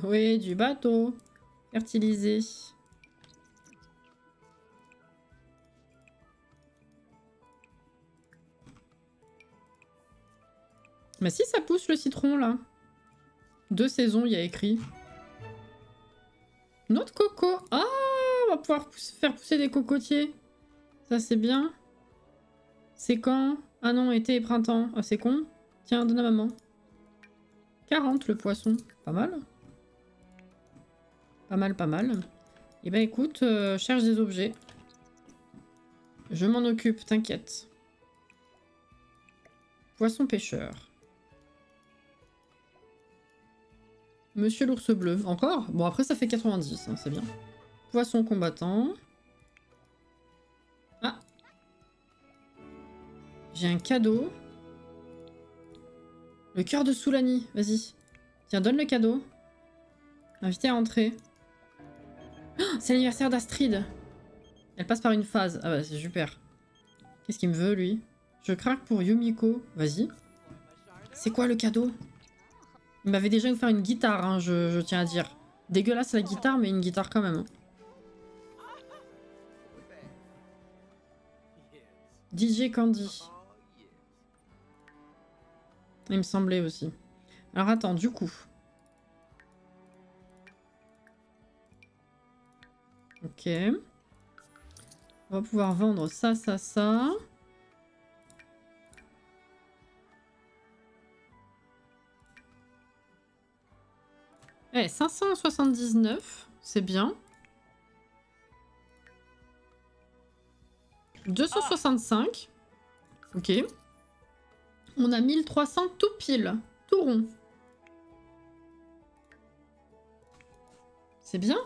Oui, du bateau. Fertiliser. Mais si ça pousse le citron là. 2 saisons, il y a écrit. Notre coco. Ah, on va pouvoir faire pousser des cocotiers. Ça c'est bien. C'est quand? Ah non, été et printemps. Ah c'est con. Tiens, donne à maman. 40 le poisson. Pas mal. Pas mal, pas mal. Eh ben écoute, cherche des objets. Je m'en occupe, t'inquiète. Poisson pêcheur. Monsieur l'ours bleu. Encore? Bon, après, ça fait 90, hein, c'est bien. Poisson combattant. Ah! J'ai un cadeau. Le cœur de Soulani. Vas-y. Tiens, donne le cadeau. Invité à entrer. Oh, c'est l'anniversaire d'Astrid. Elle passe par une phase. Ah bah, c'est super. Qu'est-ce qu'il me veut, lui? Je craque pour Yumiko. Vas-y. C'est quoi le cadeau? Il m'avait déjà offert une guitare, hein, je tiens à dire. Dégueulasse la guitare, mais une guitare quand même. Hein. DJ Candy. Il me semblait aussi. Alors attends, du coup. Ok. On va pouvoir vendre ça, ça, ça. Eh, 579, c'est bien. 265. Ok. On a 1300 tout pile. Tout rond. C'est bien.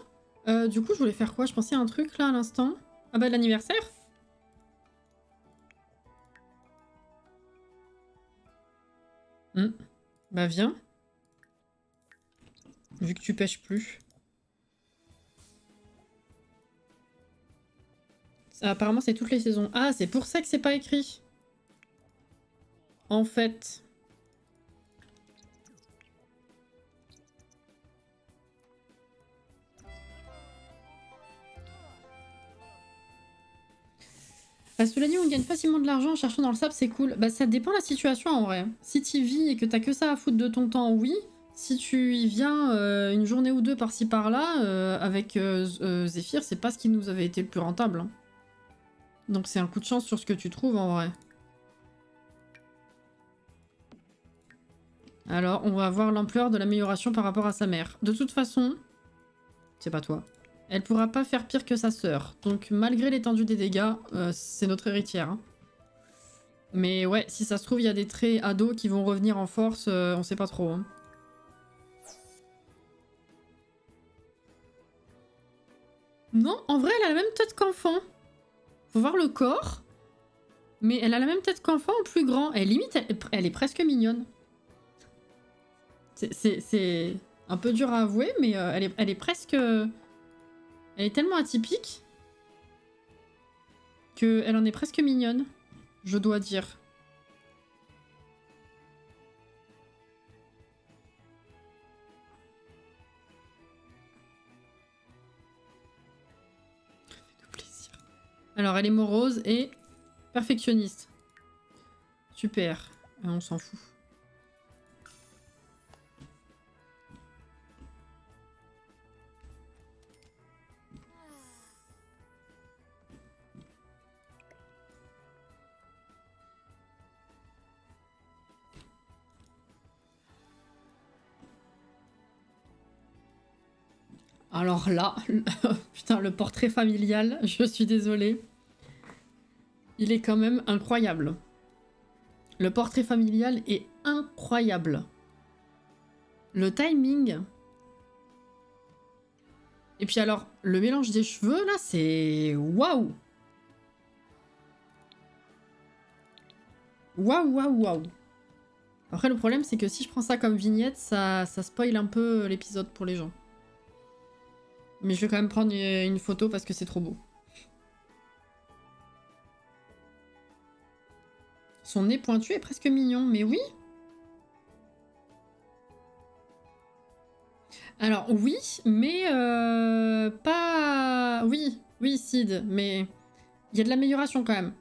Du coup, je voulais faire quoi? Je pensais à un truc là à l'instant. Ah bah l'anniversaire. Bah viens. Vu que tu pêches plus. Ça, apparemment c'est toutes les saisons. Ah, c'est pour ça que c'est pas écrit. En fait. Cela dit, on gagne facilement de l'argent en cherchant dans le sable, c'est cool. Bah ça dépend de la situation en vrai. Si tu vis et que t'as que ça à foutre de ton temps, oui. Si tu y viens une journée ou deux par-ci par-là, avec Zephyr, c'est pas ce qui nous avait été le plus rentable. Hein. Donc c'est un coup de chance sur ce que tu trouves en vrai. Alors, on va voir l'ampleur de l'amélioration par rapport à sa mère. De toute façon, c'est pas toi. Elle pourra pas faire pire que sa sœur. Donc malgré l'étendue des dégâts, c'est notre héritière. Hein. Mais ouais, si ça se trouve, il y a des traits ados qui vont revenir en force, on sait pas trop. Hein. Non, en vrai, elle a la même tête qu'enfant. Faut voir le corps. Mais elle a la même tête qu'enfant en plus grand. Elle limite, elle est presque mignonne. C'est un peu dur à avouer, mais elle est presque... Elle est tellement atypique qu'elle en est presque mignonne, je dois dire. Alors, elle est morose et perfectionniste. Super. On s'en fout. Alors là, putain, le portrait familial, je suis désolée. Il est quand même incroyable. Le portrait familial est incroyable. Le timing. Et puis alors, le mélange des cheveux, là, c'est... Waouh! Waouh, waouh, waouh! Après, le problème, c'est que si je prends ça comme vignette, ça spoil un peu l'épisode pour les gens. Mais je vais quand même prendre une photo parce que c'est trop beau. Son nez pointu est presque mignon, mais oui. Alors oui, mais pas... Oui, oui, Sid, mais il y a de l'amélioration quand même.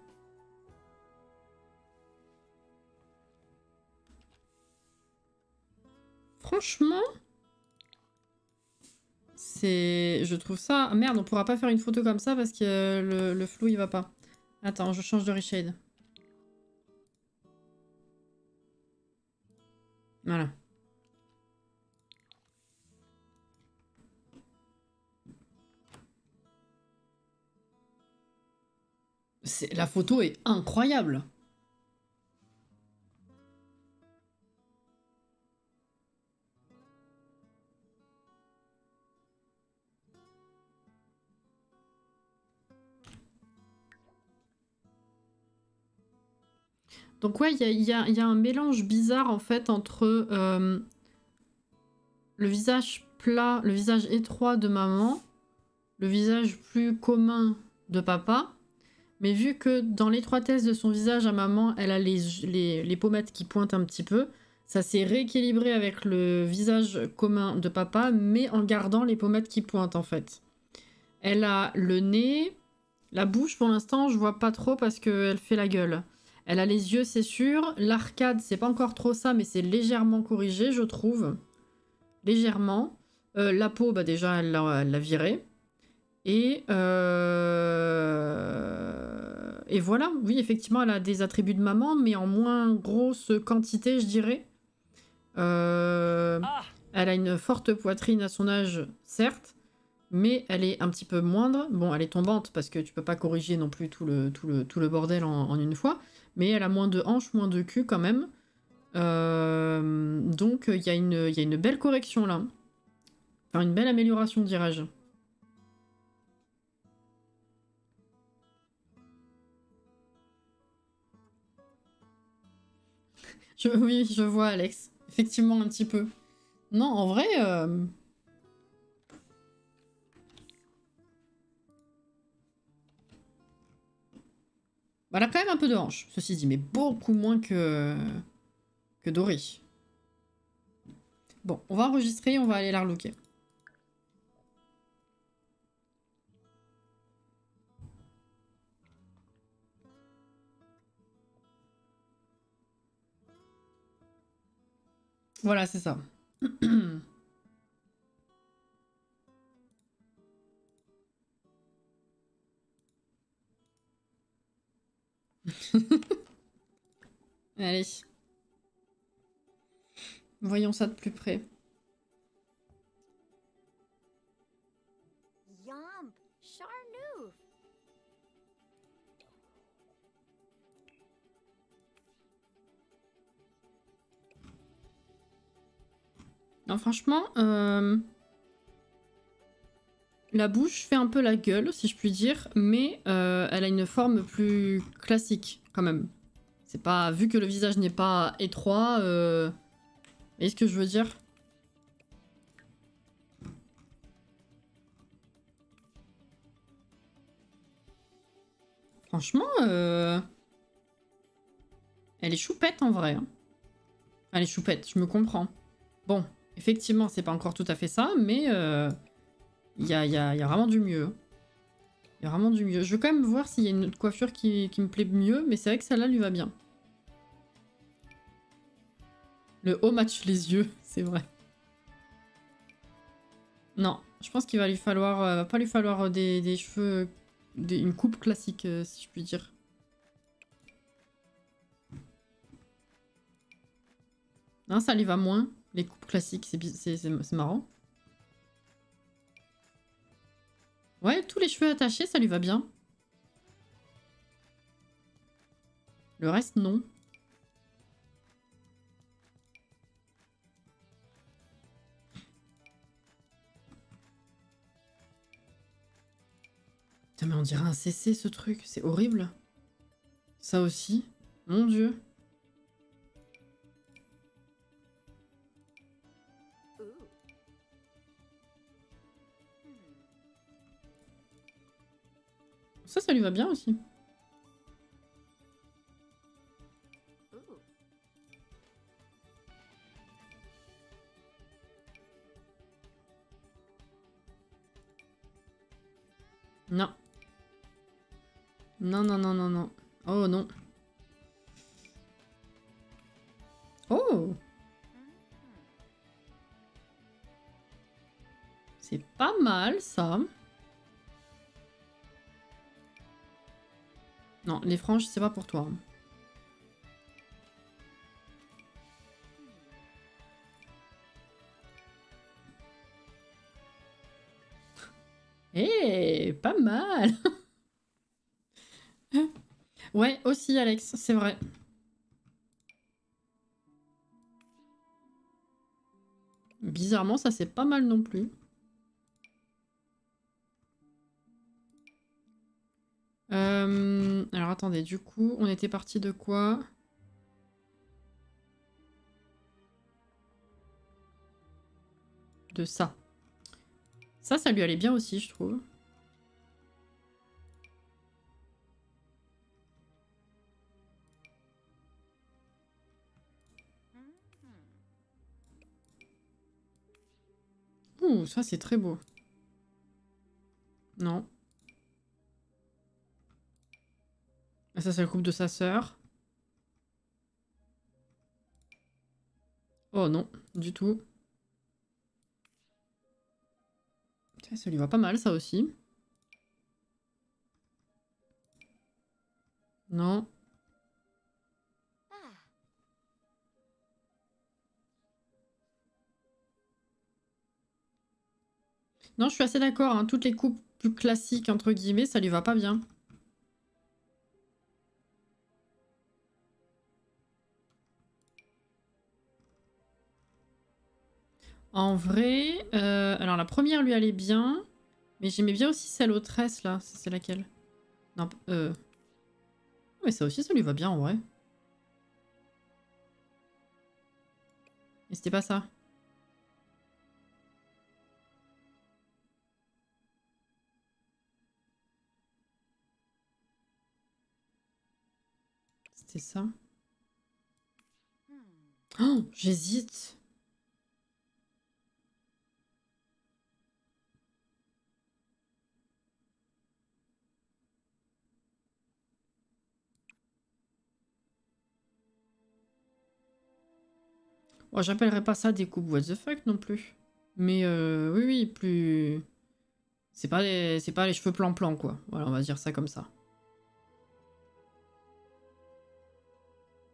Franchement... Je trouve ça... Merde, on pourra pas faire une photo comme ça parce que le flou, il va pas. Attends, je change de reshade. Voilà. La photo est incroyable. Donc ouais, il y a un mélange bizarre en fait entre le visage plat, le visage étroit de maman, le visage plus commun de papa. Mais vu que dans l'étroitesse de son visage à maman, elle a les pommettes qui pointent un petit peu, ça s'est rééquilibré avec le visage commun de papa, mais en gardant les pommettes qui pointent en fait. Elle a le nez, la bouche pour l'instant je vois pas trop parce qu'elle fait la gueule. Elle a les yeux, c'est sûr. L'arcade, c'est pas encore trop ça, mais c'est légèrement corrigé, je trouve. Légèrement. La peau, bah déjà, elle l'a virée. Et voilà, oui, effectivement, elle a des attributs de maman, mais en moins grosse quantité, je dirais. Elle a une forte poitrine à son âge, certes, mais elle est un petit peu moindre. Bon, elle est tombante parce que tu peux pas corriger non plus tout le bordel en une fois, mais elle a moins de hanches, moins de cul quand même. Donc il y a une belle correction là. Enfin, une belle amélioration, dirais-je. Oui, je vois, Alex. Effectivement, un petit peu. Non, en vrai... Elle a quand même un peu de hanche, ceci dit, mais beaucoup moins que Dory. Bon, on va enregistrer, on va aller la relooker. Voilà, c'est ça. Allez. Voyons ça de plus près. Non, franchement, la bouche fait un peu la gueule, si je puis dire, mais elle a une forme plus classique, quand même. C'est pas... Vu que le visage n'est pas étroit, vous voyez ce que je veux dire? Franchement, elle est choupette en vrai. Hein. Elle est choupette, je me comprends. Bon, effectivement, c'est pas encore tout à fait ça, mais il y a vraiment du mieux. Il y a vraiment du mieux. Je veux quand même voir s'il y a une autre coiffure qui me plaît mieux, mais c'est vrai que celle-là lui va bien. Le haut match les yeux, c'est vrai. Non, je pense qu'il va lui falloir... va pas lui falloir des cheveux... une coupe classique, si je puis dire. Non, ça lui va moins. Les coupes classiques, c'est marrant. Ouais, tous les cheveux attachés, ça lui va bien. Le reste, non. Putain, mais on dirait un CC, ce truc. C'est horrible. Ça aussi. Mon Dieu. Ça lui va bien aussi. Non. Non, non, non, non, non. Oh, non. Oh! C'est pas mal, ça. Non, les franges, c'est pas pour toi. Eh, pas mal. Ouais, aussi, Alex, c'est vrai. Bizarrement, ça, c'est pas mal non plus. Alors, attendez, du coup, on était parti de quoi? De ça. Ça lui allait bien aussi, je trouve. Ouh, ça, c'est très beau. Non. Ah, ça, c'est le couple de sa sœur. Oh non, du tout. Ça lui va pas mal, ça aussi. Non. Non, je suis assez d'accord, hein. Toutes les coupes plus classiques, entre guillemets, ça lui va pas bien. En vrai, alors la première lui allait bien, mais j'aimais bien aussi celle aux tresses là. C'est laquelle? Non, mais ça aussi, ça lui va bien en vrai. Mais c'était pas ça. C'était ça. Oh, j'hésite. Bon, j'appellerais pas ça des coupes what the fuck non plus. Mais oui, oui, plus... C'est pas les cheveux plan-plan, quoi. Voilà, on va dire ça comme ça.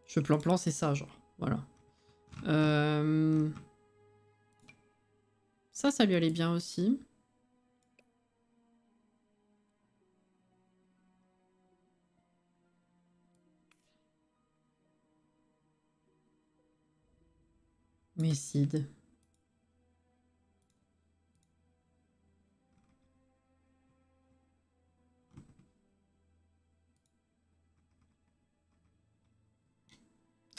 Cheveux plan-plan, c'est ça, genre. Voilà. Ça lui allait bien aussi. Mécide.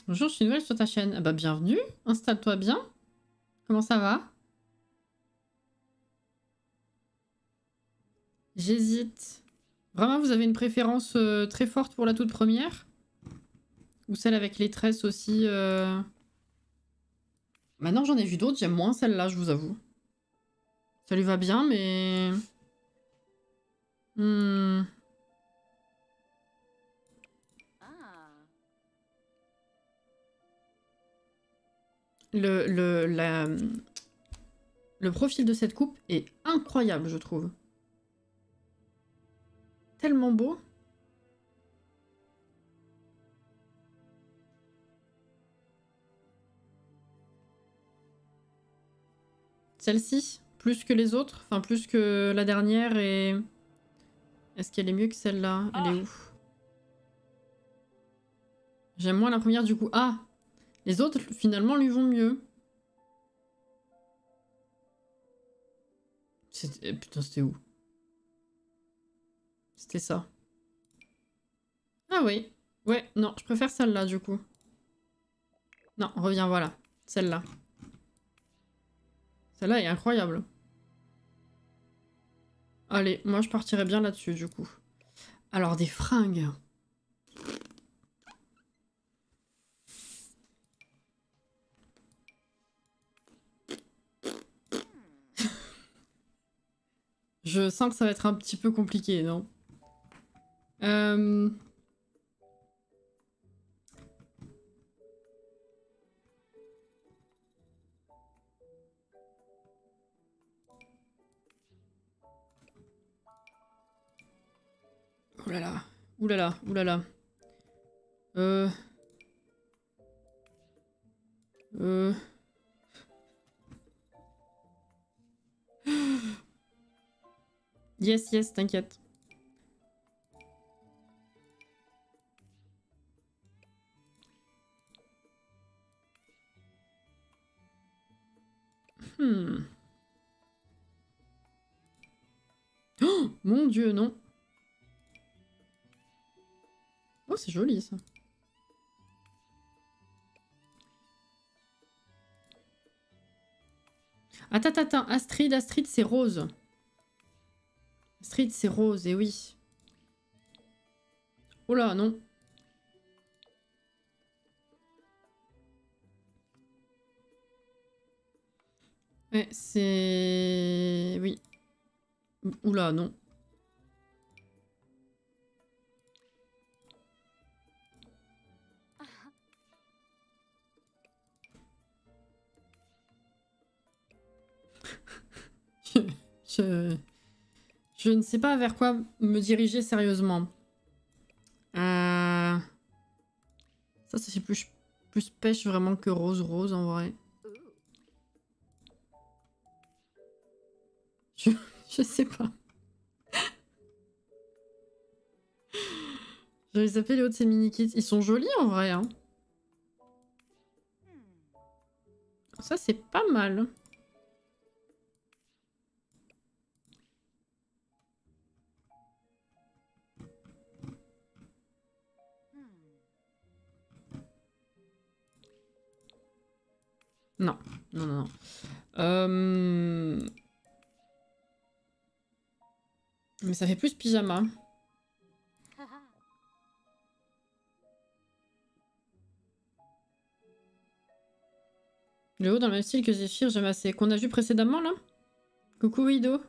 Bonjour, je suis nouvelle sur ta chaîne. Ah bah bienvenue, installe-toi bien. Comment ça va? J'hésite. Vraiment, vous avez une préférence très forte pour la toute première? Ou celle avec les tresses aussi Maintenant, j'en ai vu d'autres, j'aime moins celle-là, je vous avoue. Ça lui va bien, mais... Hmm. Le profil de cette coupe est incroyable, je trouve. Tellement beau. Celle-ci, plus que les autres, enfin plus que la dernière et... Est-ce qu'elle est mieux que celle-là? Elle est où? J'aime moins la première du coup. Ah! Les autres, finalement, lui vont mieux. Putain, c'était où? C'était ça. Ah oui. Ouais, non, je préfère celle-là, du coup. Non, reviens, voilà. Celle-là. Celle-là est incroyable. Allez, moi, je partirais bien là-dessus, du coup. Alors, des fringues. Je sens que ça va être un petit peu compliqué, non? Oh là là. Ouh là là, ouh là là. Yes, yes, t'inquiète. Oh, mon dieu, non. Oh, c'est joli, ça. Attends. Astrid, c'est rose. Astrid, c'est rose, et oui. Oh là, non. Ouais, c'est... Oui. Oula, non. Je ne sais pas vers quoi me diriger sérieusement. Ça, c'est plus pêche vraiment que rose en vrai. Je sais pas. Je les appelle les autres, ces mini-kits. Ils sont jolis en vrai. Hein. Ça, c'est pas mal. Non, non, non, non. Mais ça fait plus pyjama. Le haut dans le même style que Zephyr, j'aime assez. Qu'on a vu précédemment là. Coucou Wido.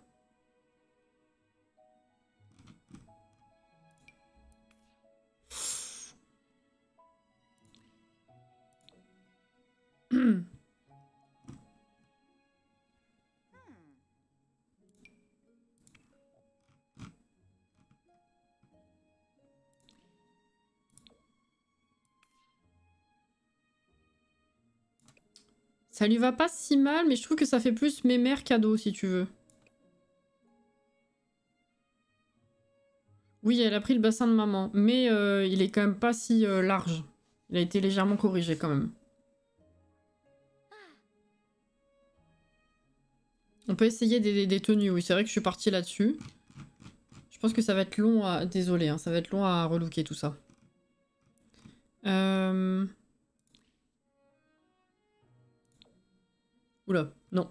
Ça lui va pas si mal, mais je trouve que ça fait plus mémère cadeau si tu veux. Oui, elle a pris le bassin de maman, mais il est quand même pas si large. Il a été légèrement corrigé quand même. On peut essayer des tenues, oui, c'est vrai que je suis partie là-dessus. Je pense que ça va être long à... Désolé, hein, ça va être long à relooker tout ça. Oula, non.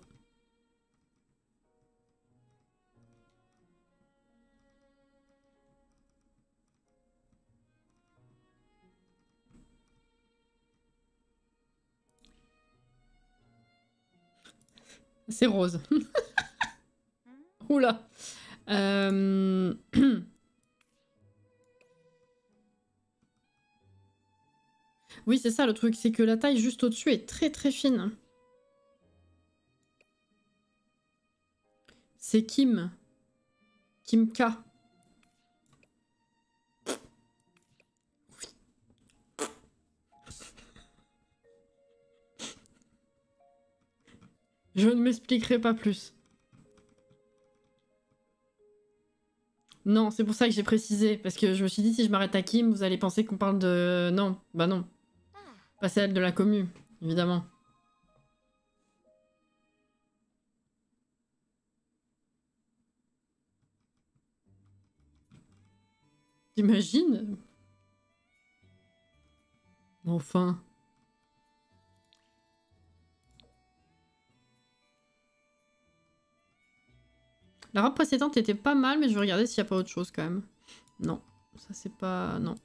C'est rose. Oula. Oui, c'est ça le truc, c'est que la taille juste au-dessus est très très fine. C'est Kim. Kim K. Je ne m'expliquerai pas plus. Non, c'est pour ça que j'ai précisé, parce que je me suis dit si je m'arrête à Kim, vous allez penser qu'on parle de... Non, bah non. Pas celle de la commu, évidemment. T'imagines? Enfin... La robe précédente était pas mal, mais je vais regarder s'il n'y a pas autre chose quand même. Non, ça c'est pas... Non.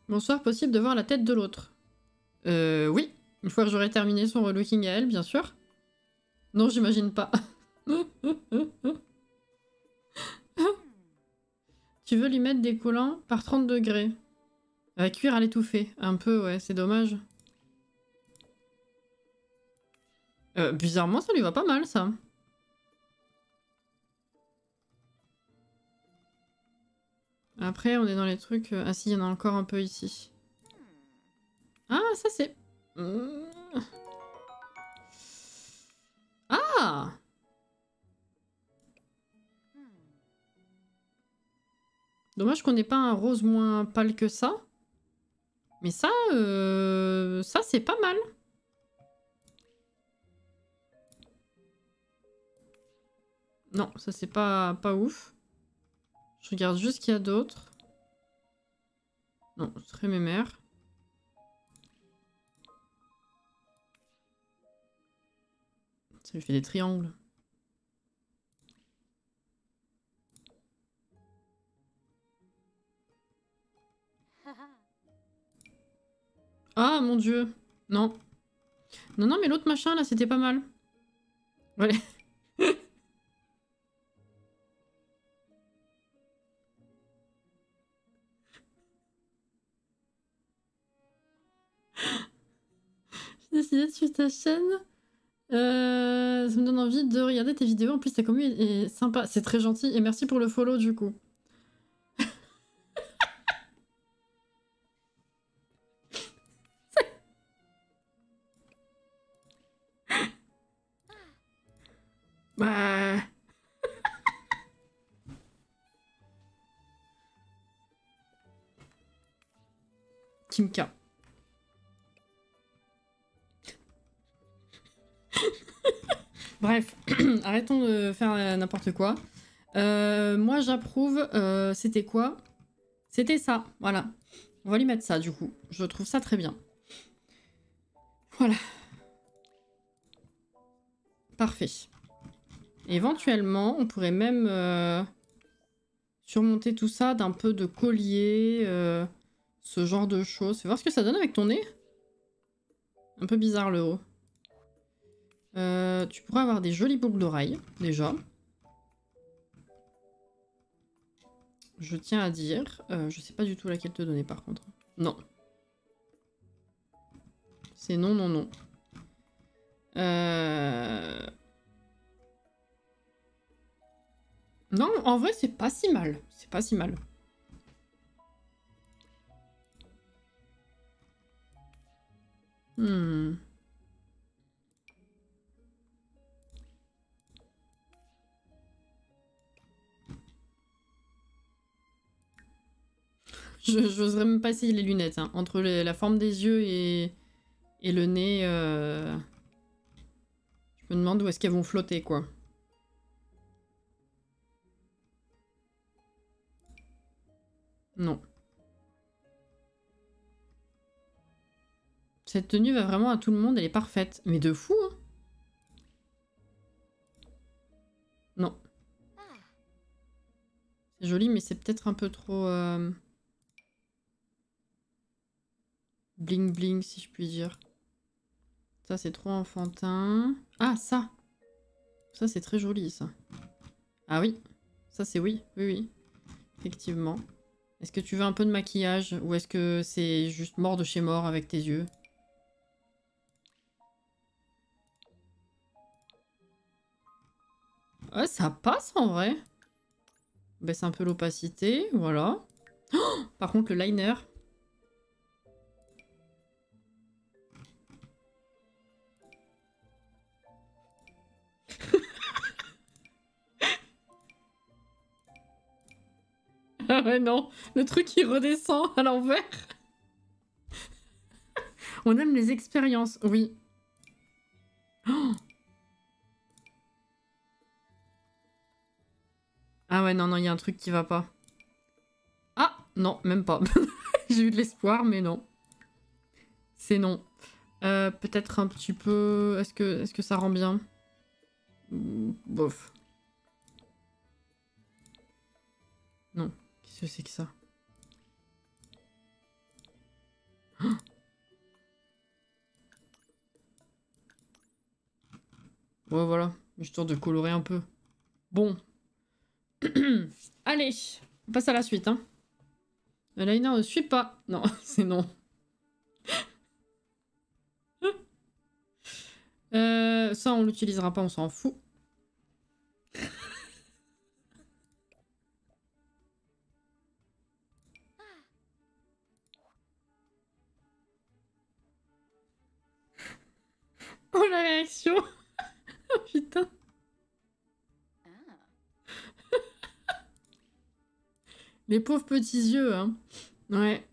Bonsoir, possible de voir la tête de l'autre. Oui. Une fois que j'aurai terminé son relooking à elle, bien sûr. Non, j'imagine pas. Tu veux lui mettre des collants par 30 degrés. Cuire à l'étouffer. Un peu, ouais, c'est dommage. Bizarrement, ça lui va pas mal, ça. Après, on est dans les trucs... Ah si, il y en a encore un peu ici. Ah, ça c'est... Ah! Dommage qu'on n'ait pas un rose moins pâle que ça. Mais ça, ça c'est pas mal. Non, ça c'est pas ouf. Je regarde juste ce qu'il y a d'autre. Non, c'est très mémère. Ça lui fait des triangles. Ah mon dieu. Non. Non, non, mais l'autre machin là, c'était pas mal. Ouais. J'ai décidé de suivre ta chaîne. Ça me donne envie de regarder tes vidéos. En plus, ta commu est sympa. C'est très gentil. Et merci pour le follow du coup. Kimka. Bref, arrêtons de faire n'importe quoi. Moi, j'approuve. C'était quoi? C'était ça, voilà. On va lui mettre ça, du coup. Je trouve ça très bien. Voilà. Parfait. Éventuellement, on pourrait même surmonter tout ça d'un peu de collier, ce genre de choses. Fais voir ce que ça donne avec ton nez. Un peu bizarre le haut. Tu pourrais avoir des jolies boucles d'oreilles, déjà. Je tiens à dire. Je sais pas du tout laquelle te donner par contre. Non. C'est non, non, non. Non, en vrai, c'est pas si mal. C'est pas si mal. J'oserais même pas essayer les lunettes. Hein. Entre la forme des yeux et le nez, je me demande où est-ce qu'elles vont flotter, quoi. Non. Cette tenue va vraiment à tout le monde, elle est parfaite. Mais de fou, hein. Non. C'est joli, mais c'est peut-être un peu trop... bling bling, si je puis dire. Ça, c'est trop enfantin. Ah, ça! Ça, c'est très joli, ça. Ah oui. Ça, c'est oui. Oui, oui. Effectivement. Est-ce que tu veux un peu de maquillage? Ou est-ce que c'est juste mort de chez mort avec tes yeux? Ouais, ça passe en vrai. Baisse un peu l'opacité, voilà. Oh, par contre, le liner. Ah ouais, non. Le truc, il redescend à l'envers. On aime les expériences, oui. Oh. Ah ouais, non, non, il y a un truc qui va pas. Ah, non, même pas. J'ai eu de l'espoir, mais non. C'est non. Peut-être un petit peu... Est-ce que ça rend bien? Bof. Non. Qu'est-ce que c'est que ça? Ouais, voilà. Histoire de colorer un peu. Bon. Allez. On passe à la suite, hein. Le liner ne suit pas. Non, c'est non. Ça, on l'utilisera pas, on s'en fout. Oh, la réaction. Oh, putain. Les pauvres petits yeux, hein. Ouais.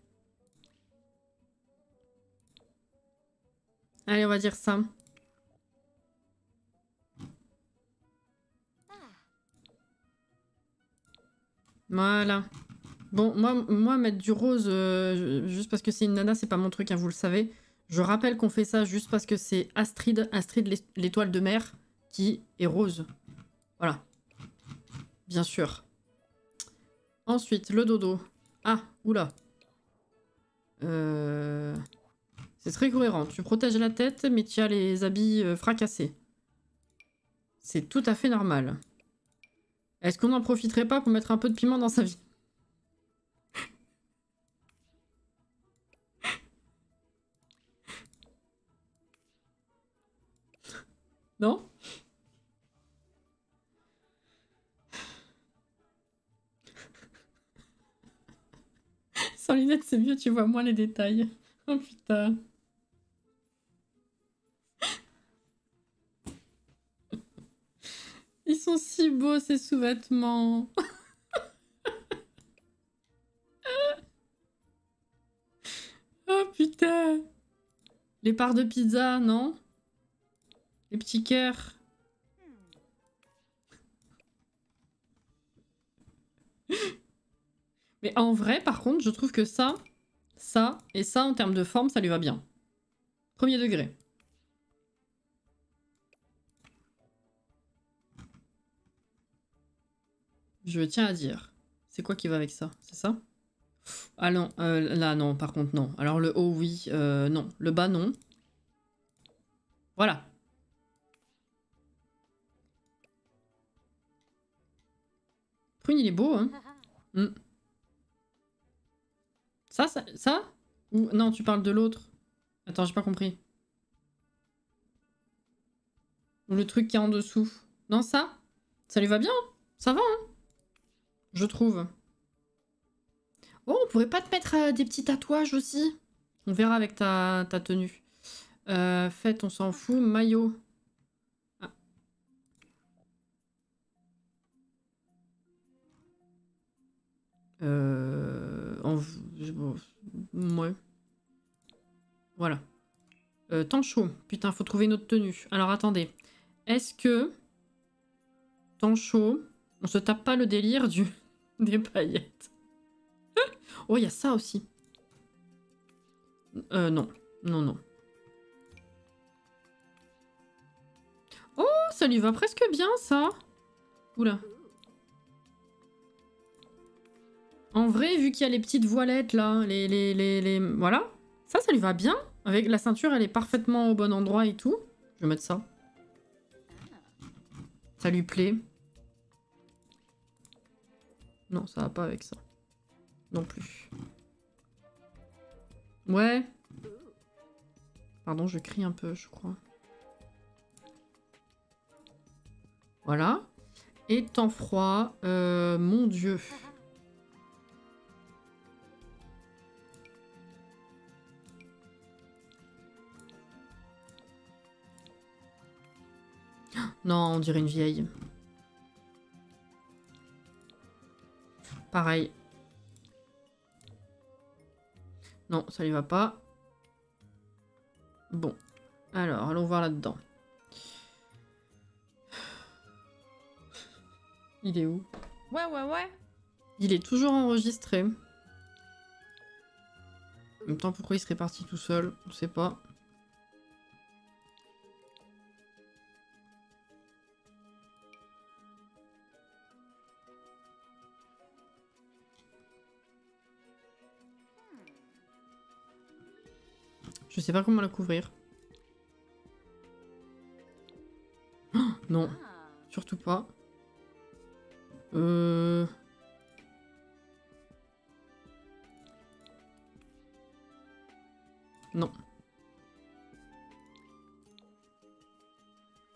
Allez, on va dire ça. Voilà. Bon, moi mettre du rose juste parce que c'est une nana, c'est pas mon truc, hein, vous le savez. Je rappelle qu'on fait ça juste parce que c'est Astrid l'étoile de mer, qui est rose. Voilà. Bien sûr. Ensuite, le dodo. Ah, oula. C'est très cohérent. Tu protèges la tête, mais tu as les habits fracassés. C'est tout à fait normal. Est-ce qu'on n'en profiterait pas pour mettre un peu de piment dans sa vie? Non? Sans lunettes, c'est mieux, tu vois moins les détails. Oh putain. Ils sont si beaux, ces sous-vêtements. Oh Les parts de pizza, non? Les petits cœurs. Mais en vrai, par contre, je trouve que ça et ça, en termes de forme, ça lui va bien. Premier degré. Je tiens à dire. C'est quoi qui va avec ça? C'est ça? Ah non, là non, par contre non. Alors le haut, oui, non. Le bas, non. Voilà. Prune, il est beau, hein. Mm. Ça? Ou non, tu parles de l'autre. Attends, j'ai pas compris. Ou le truc qui est en dessous. Non, ça? Ça lui va bien? Ça va, hein? Je trouve. Oh, on pourrait pas te mettre des petits tatouages aussi? On verra avec ta tenue. Fête, on s'en fout. Maillot. Ah. Ouais. Voilà. Temps chaud. Putain, faut trouver une autre tenue. Alors, attendez. Est-ce que... Temps chaud... On se tape pas le délire du... des paillettes. Oh, il y a ça aussi. Non. Non, non. Oh, ça lui va presque bien, ça. Oula. En vrai, vu qu'il y a les petites voilettes, là, Voilà. Ça lui va bien. Avec la ceinture, elle est parfaitement au bon endroit et tout. Je vais mettre ça. Ça lui plaît. Non, ça va pas avec ça. Non plus. Ouais. Pardon, je crie un peu, je crois. Voilà. Et temps froid. Mon Dieu. Non, on dirait une vieille. Pareil. Non, ça lui va pas. Bon. Alors, allons voir là-dedans. Il est où? Ouais. Il est toujours enregistré. En même temps, pourquoi il serait parti tout seul? On sait pas. Je sais pas comment la couvrir. Oh, non, surtout pas. Non.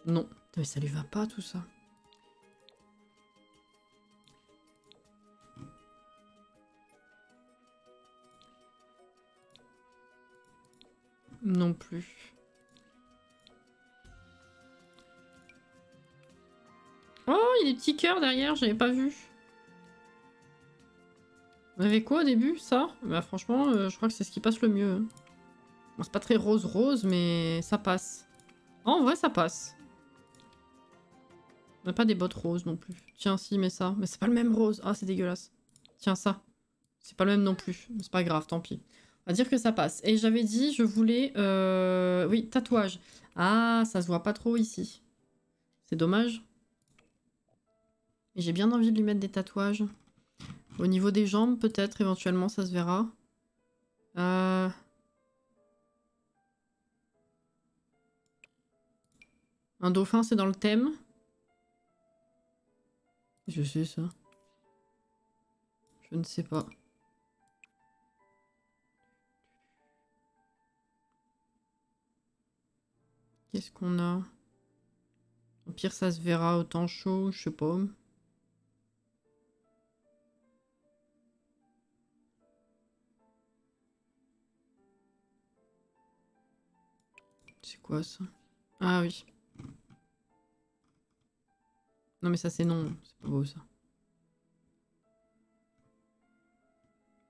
Non. Mais ça lui va pas tout ça. Non plus. Oh, il y a des petits cœurs derrière, j'avais pas vu. On avait quoi au début, ça? Bah franchement, je crois que c'est ce qui passe le mieux. Hein. Bon, c'est pas très rose, mais ça passe. Oh, en vrai, ça passe. On n'a pas des bottes roses non plus. Tiens, si, mais ça. Mais c'est pas le même rose. Ah, c'est dégueulasse. Tiens, ça. C'est pas le même non plus. C'est pas grave, tant pis. On va dire que ça passe. Et j'avais dit, je voulais... Oui, tatouage. Ah, ça se voit pas trop ici. C'est dommage. Et j'ai bien envie de lui mettre des tatouages. Au niveau des jambes, peut-être, éventuellement, ça se verra. Un dauphin, c'est dans le thème. Je sais ça. Je ne sais pas. Qu'est-ce qu'on a? Au pire, ça se verra au temps chaud, je sais pas. C'est quoi ça? Ah oui. Non mais ça c'est non, c'est pas beau ça.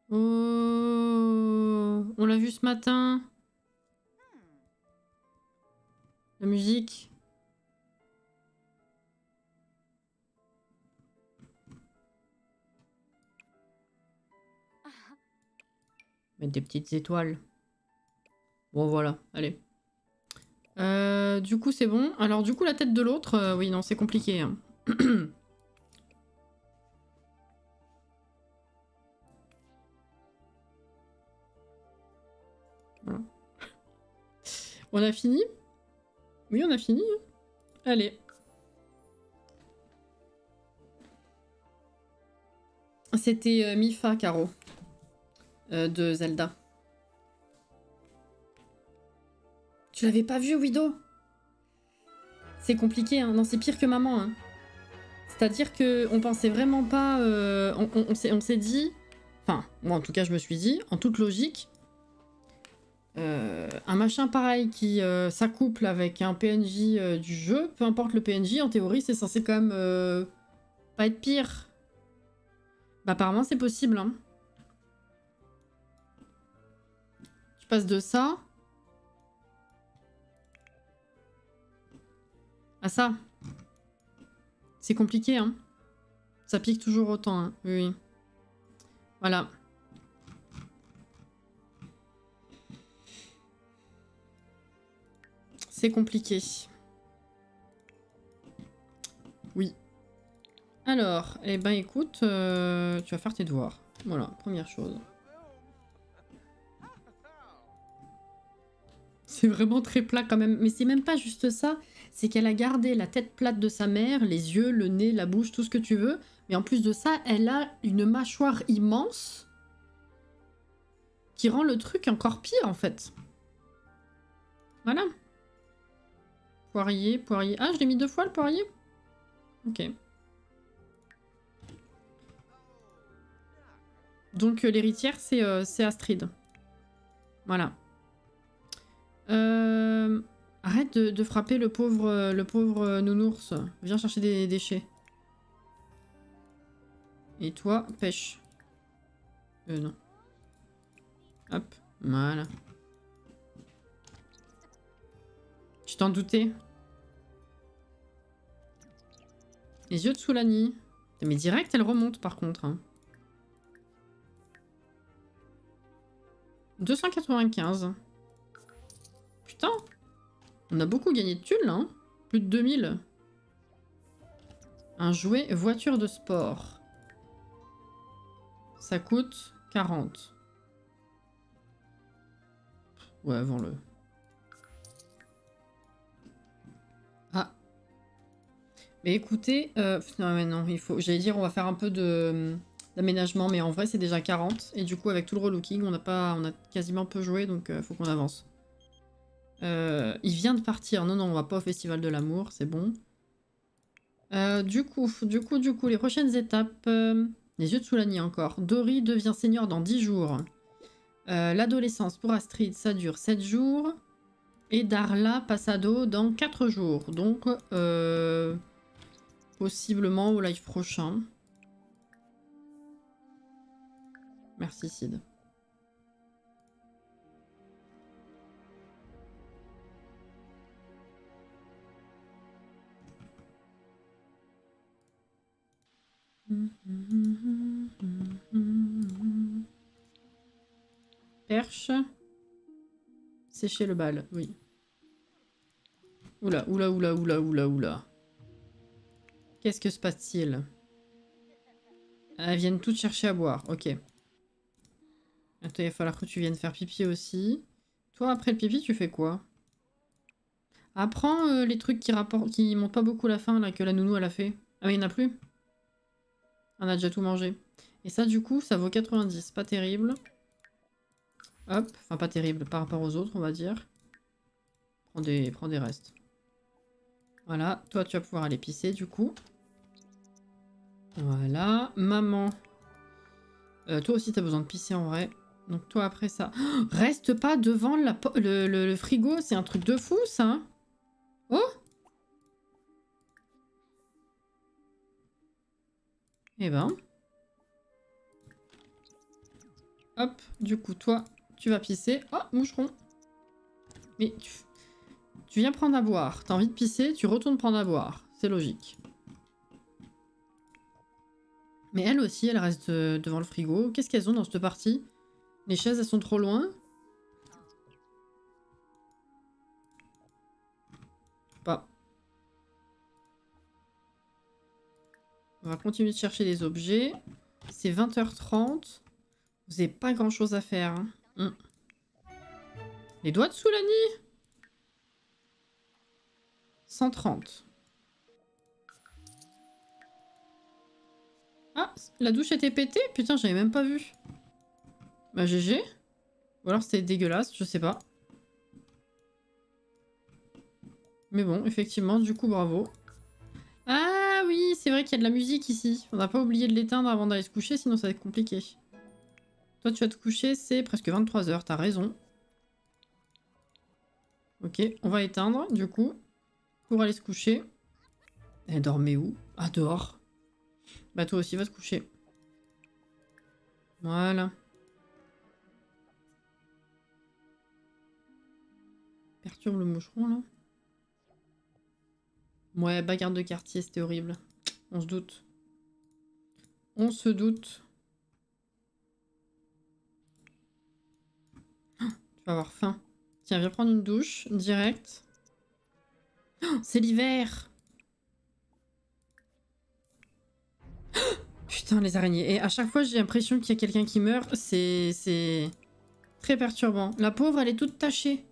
Oh, on l'a vu ce matin. La musique. Mettre des petites étoiles. Bon, voilà, allez. Du coup, c'est bon. Alors, du coup, la tête de l'autre, oui, non, c'est compliqué. Hein. Voilà. On a fini? Oui, on a fini. Allez. C'était Mifa, Caro. De Zelda. Tu l'avais pas vu, Wido? C'est compliqué, hein. Non, c'est pire que maman, hein. C'est-à-dire qu'on pensait vraiment pas... on s'est dit... Enfin, moi en tout cas je me suis dit, en toute logique, un machin pareil qui s'accouple avec un PNJ du jeu, peu importe le PNJ, en théorie c'est censé quand même pas être pire. Bah apparemment c'est possible, hein. Tu passes de ça à ça. C'est compliqué, hein. Ça pique toujours autant, hein. Oui. Voilà. C'est compliqué. Oui. Alors, eh ben écoute, tu vas faire tes devoirs. Voilà, première chose. C'est vraiment très plat quand même. Mais c'est même pas juste ça. C'est qu'elle a gardé la tête plate de sa mère, les yeux, le nez, la bouche, tout ce que tu veux. Mais en plus de ça, elle a une mâchoire immense qui rend le truc encore pire en fait. Voilà. Poirier, poirier. Ah, je l'ai mis 2 fois le poirier? Ok. Donc l'héritière, c'est Astrid. Voilà. Arrête de frapper le pauvre nounours. Viens chercher des déchets. Et toi, pêche. Non. Hop, voilà. Tu t'en doutais? Les yeux de Soulani. Mais direct, elle remonte par contre. Hein. 295. Putain, on a beaucoup gagné de thunes là. Hein. Plus de 2000. Un jouet voiture de sport. Ça coûte 40. Ouais, vends-le. Ah. Mais écoutez, non, mais non, il faut. J'allais dire, on va faire un peu d'aménagement, mais en vrai, c'est déjà 40. Et du coup, avec tout le relooking, on a quasiment peu joué, donc faut qu'on avance. Il vient de partir. Non, non, on va pas au Festival de l'amour, c'est bon. Du coup, les prochaines étapes. Les yeux de Soulani encore. Dory devient seigneur dans 10 jours. L'adolescence pour Astrid, ça dure 7 jours. Et Darla passe ado dans 4 jours. Donc, possiblement au live prochain. Merci Sid. Perche. Sécher le bal, oui. Oula, oula, oula, oula, oula, oula. Qu'est-ce que se passe-t-il? Elles viennent toutes chercher à boire, ok. Attends, il va falloir que tu viennes faire pipi aussi. Toi, après le pipi, tu fais quoi? Apprends les trucs qui montent pas beaucoup la faim, là, que la nounou, elle a fait. Ah oui, il n'y en a plus? On a déjà tout mangé. Et ça, du coup, ça vaut 90. Pas terrible. Hop. Enfin, pas terrible par rapport aux autres, on va dire. Prends des restes. Voilà. Toi, tu vas pouvoir aller pisser, du coup. Voilà. Maman. Toi aussi, t'as besoin de pisser, en vrai. Donc, toi, après ça... Oh, reste pas devant le frigo. C'est un truc de fou, ça. Oh! Eh ben... Hop, du coup, toi, tu vas pisser. Oh, moucheron. Mais Tu viens prendre à boire. T'as envie de pisser, tu retournes prendre à boire. C'est logique. Mais elle aussi, elle reste devant le frigo. Qu'est-ce qu'elles ont dans cette partie? Les chaises, elles sont trop loin? Pas. On va continuer de chercher des objets. C'est 20h30. Vous n'avez pas grand chose à faire. Hein. Les doigts de Soulani 130. Ah, la douche était pétée? Putain, j'avais même pas vu. Bah GG. Ou alors c'était dégueulasse, je sais pas. Mais bon, effectivement, du coup, bravo. Ah oui, c'est vrai qu'il y a de la musique ici. On n'a pas oublié de l'éteindre avant d'aller se coucher, sinon ça va être compliqué. Toi, tu vas te coucher, c'est presque 23h, t'as raison. Ok, on va éteindre, du coup, pour aller se coucher. Elle dormait où? Ah, dehors. Bah toi aussi, va te coucher. Voilà. Perturbe le moucheron, là. Ouais, bagarre de quartier, c'était horrible. On se doute. On se doute. Tu vas avoir faim. Tiens, viens prendre une douche, direct. Oh, c'est l'hiver! Putain, les araignées. Et à chaque fois, j'ai l'impression qu'il y a quelqu'un qui meurt. C'est très perturbant. La pauvre, elle est toute tachée.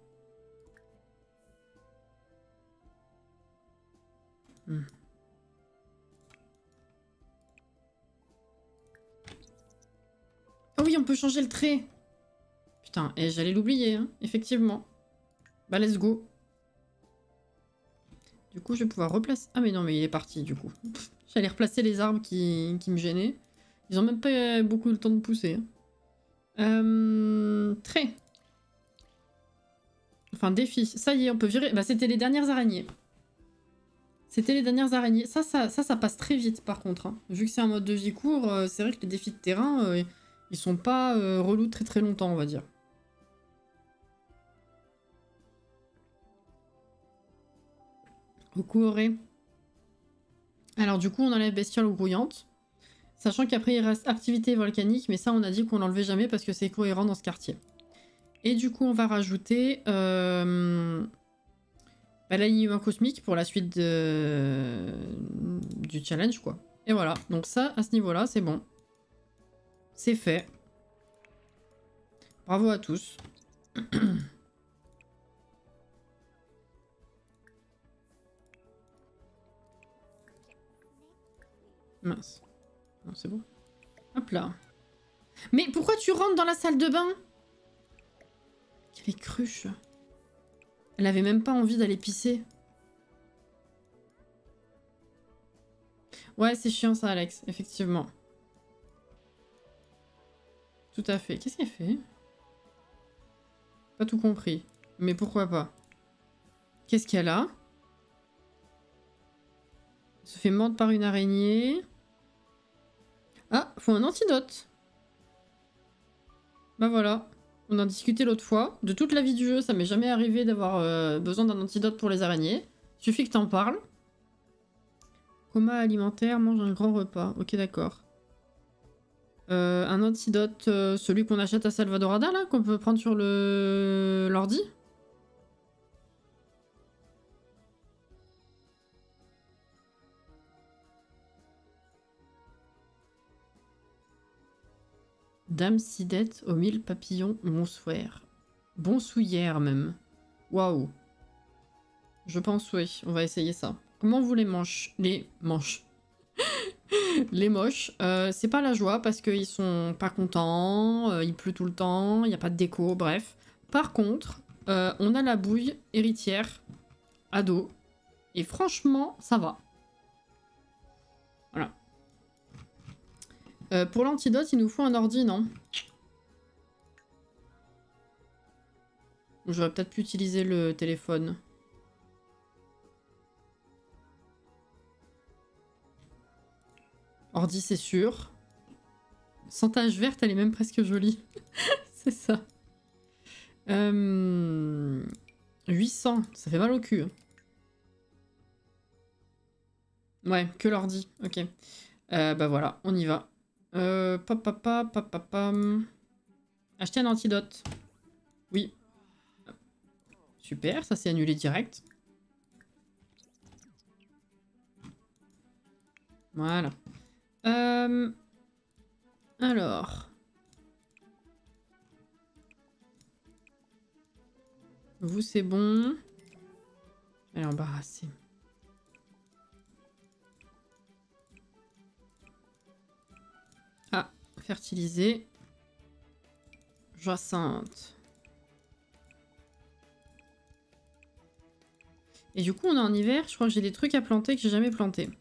Oh oui, on peut changer le trait. Putain, et j'allais l'oublier, hein, effectivement. Bah, let's go. Du coup, je vais pouvoir replacer... Ah mais non, mais il est parti, du coup. J'allais replacer les arbres qui me gênaient. Ils ont même pas beaucoup le temps de pousser. Trait. Enfin, défi. Ça y est, on peut virer... Bah, c'était les dernières araignées. C'était les dernières araignées. Ça passe très vite, par contre. Hein. Vu que c'est un mode de vie court, c'est vrai que les défis de terrain, ils sont pas relous très très longtemps, on va dire. Coucou Auré. Alors du coup, on enlève bestiole ou grouillante. Sachant qu'après, il reste activité volcanique, mais ça, on a dit qu'on l'enlevait jamais parce que c'est cohérent dans ce quartier. Et du coup, on va rajouter l'alignement cosmique pour la suite du challenge, quoi. Et voilà, donc ça, à ce niveau-là, c'est bon. C'est fait. Bravo à tous. Mince. Non, c'est bon. Hop là. Mais pourquoi tu rentres dans la salle de bain? Quelle cruche. Elle avait même pas envie d'aller pisser. Ouais, c'est chiant ça, Alex, effectivement. Tout à fait. Qu'est-ce qu'elle fait? Pas tout compris. Mais pourquoi pas? Qu'est-ce qu'elle a? Elle se fait mordre par une araignée. Ah, faut un antidote. Bah voilà. On en discutait l'autre fois. De toute la vie du jeu, ça m'est jamais arrivé d'avoir besoin d'un antidote pour les araignées. Suffit que t'en parles. Coma alimentaire, mange un grand repas. Ok, d'accord. Un antidote, celui qu'on achète à Salvadorada, là, qu'on peut prendre sur l'ordi. Dame Sidette aux 1000 papillons, bonsoir. Bonsouillère même. Waouh. Je pense, oui, on va essayer ça. Comment vous les manches? Les manches. Les moches, c'est pas la joie parce qu'ils sont pas contents, il pleut tout le temps, il n'y a pas de déco, bref. Par contre, on a la bouille héritière, ado, et franchement, ça va. Voilà. Pour l'antidote, il nous faut un ordi, non? J'aurais peut-être pu utiliser le téléphone. Ordi, c'est sûr. Sans tache verte, elle est même presque jolie. C'est ça. 800, ça fait mal au cul. Ouais, que l'ordi, ok. Bah voilà, on y va. Acheter un antidote. Oui. Super, ça s'est annulé direct. Voilà. Alors. Vous, c'est bon. Elle est embarrassée. Ah, fertiliser. Jacinthe. Et du coup, on est en hiver. Je crois que j'ai des trucs à planter que j'ai jamais plantés.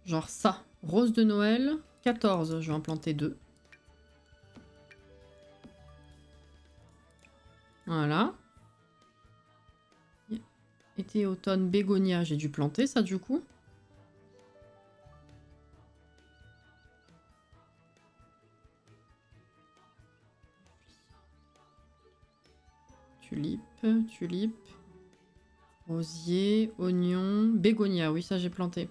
Genre ça. Rose de Noël. 14. Je vais en planter 2. Voilà. Été, automne, bégonia. J'ai dû planter ça du coup. Tulipe, tulipe. Rosier, oignon, bégonia. Oui, ça j'ai planté.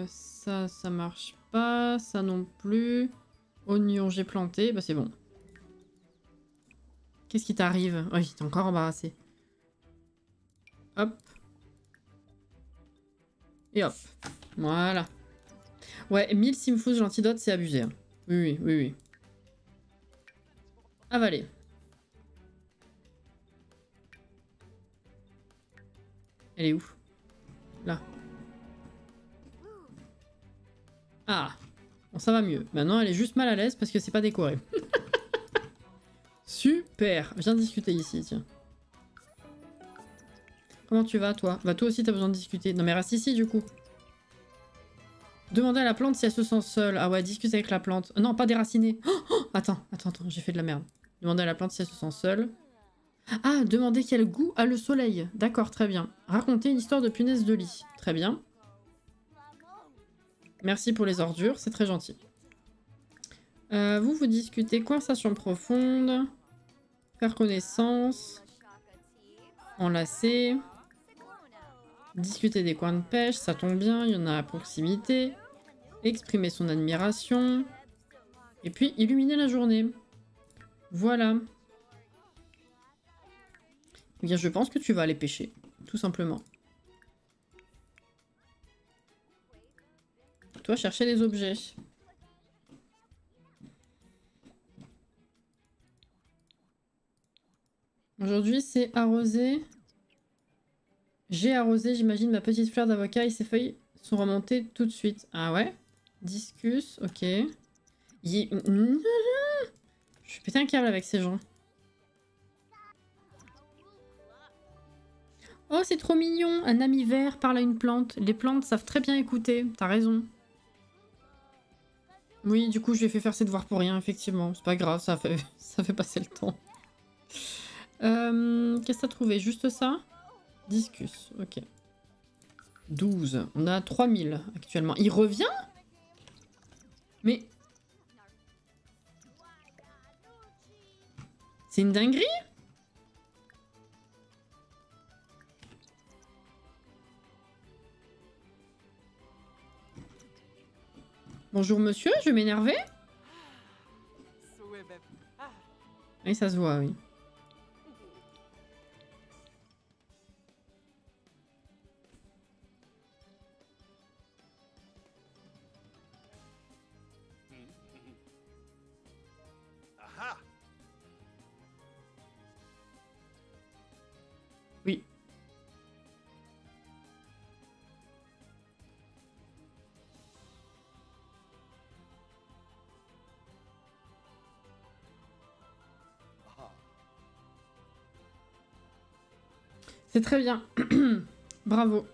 Ça marche pas. Ça non plus. Oignon, j'ai planté. Bah c'est bon. Qu'est-ce qui t'arrive? Oui, t'es encore embarrassé. Hop. Et hop. Voilà. Ouais, 1000 simfous l'antidote, c'est abusé. Hein. Oui, oui, oui, oui. Avaler. Elle est où? Là. Ah. Bon, ça va mieux. Maintenant, elle est juste mal à l'aise parce que c'est pas décoré. Super. Viens discuter ici, tiens. Comment tu vas, toi? Bah, toi aussi, t'as besoin de discuter. Non, mais reste ici, du coup. Demandez à la plante si elle se sent seule. Ah ouais, discute avec la plante. Non, pas déraciner. Oh, attends, j'ai fait de la merde. Demandez à la plante si elle se sent seule. Ah, demandez quel goût a le soleil. D'accord, très bien. Racontez une histoire de punaise de lit. Très bien. Merci pour les ordures, c'est très gentil. Vous discutez. Conversation profonde. Faire connaissance. Enlacer. Discuter des coins de pêche, ça tombe bien, il y en a à proximité. Exprimer son admiration. Et puis, illuminer la journée. Voilà. Eh bien, je pense que tu vas aller pêcher, tout simplement. Toi, chercher les objets. Aujourd'hui, c'est arrosé. J'ai arrosé, j'imagine, ma petite fleur d'avocat et ses feuilles sont remontées tout de suite. Ah ouais? Discus, ok. Je suis pété un câble avec ces gens. Oh, c'est trop mignon! Un ami vert parle à une plante. Les plantes savent très bien écouter, t'as raison. Oui, du coup, je lui ai fait faire ses devoirs pour rien, effectivement. C'est pas grave, ça fait passer le temps. Qu'est-ce que t'as trouvé? Juste ça? Discus, ok. 12. On a 3000 actuellement. Il revient? Mais... c'est une dinguerie? Bonjour monsieur, je vais m'énerver? Oui, ça se voit, oui. Oui. C'est très bien. Bravo.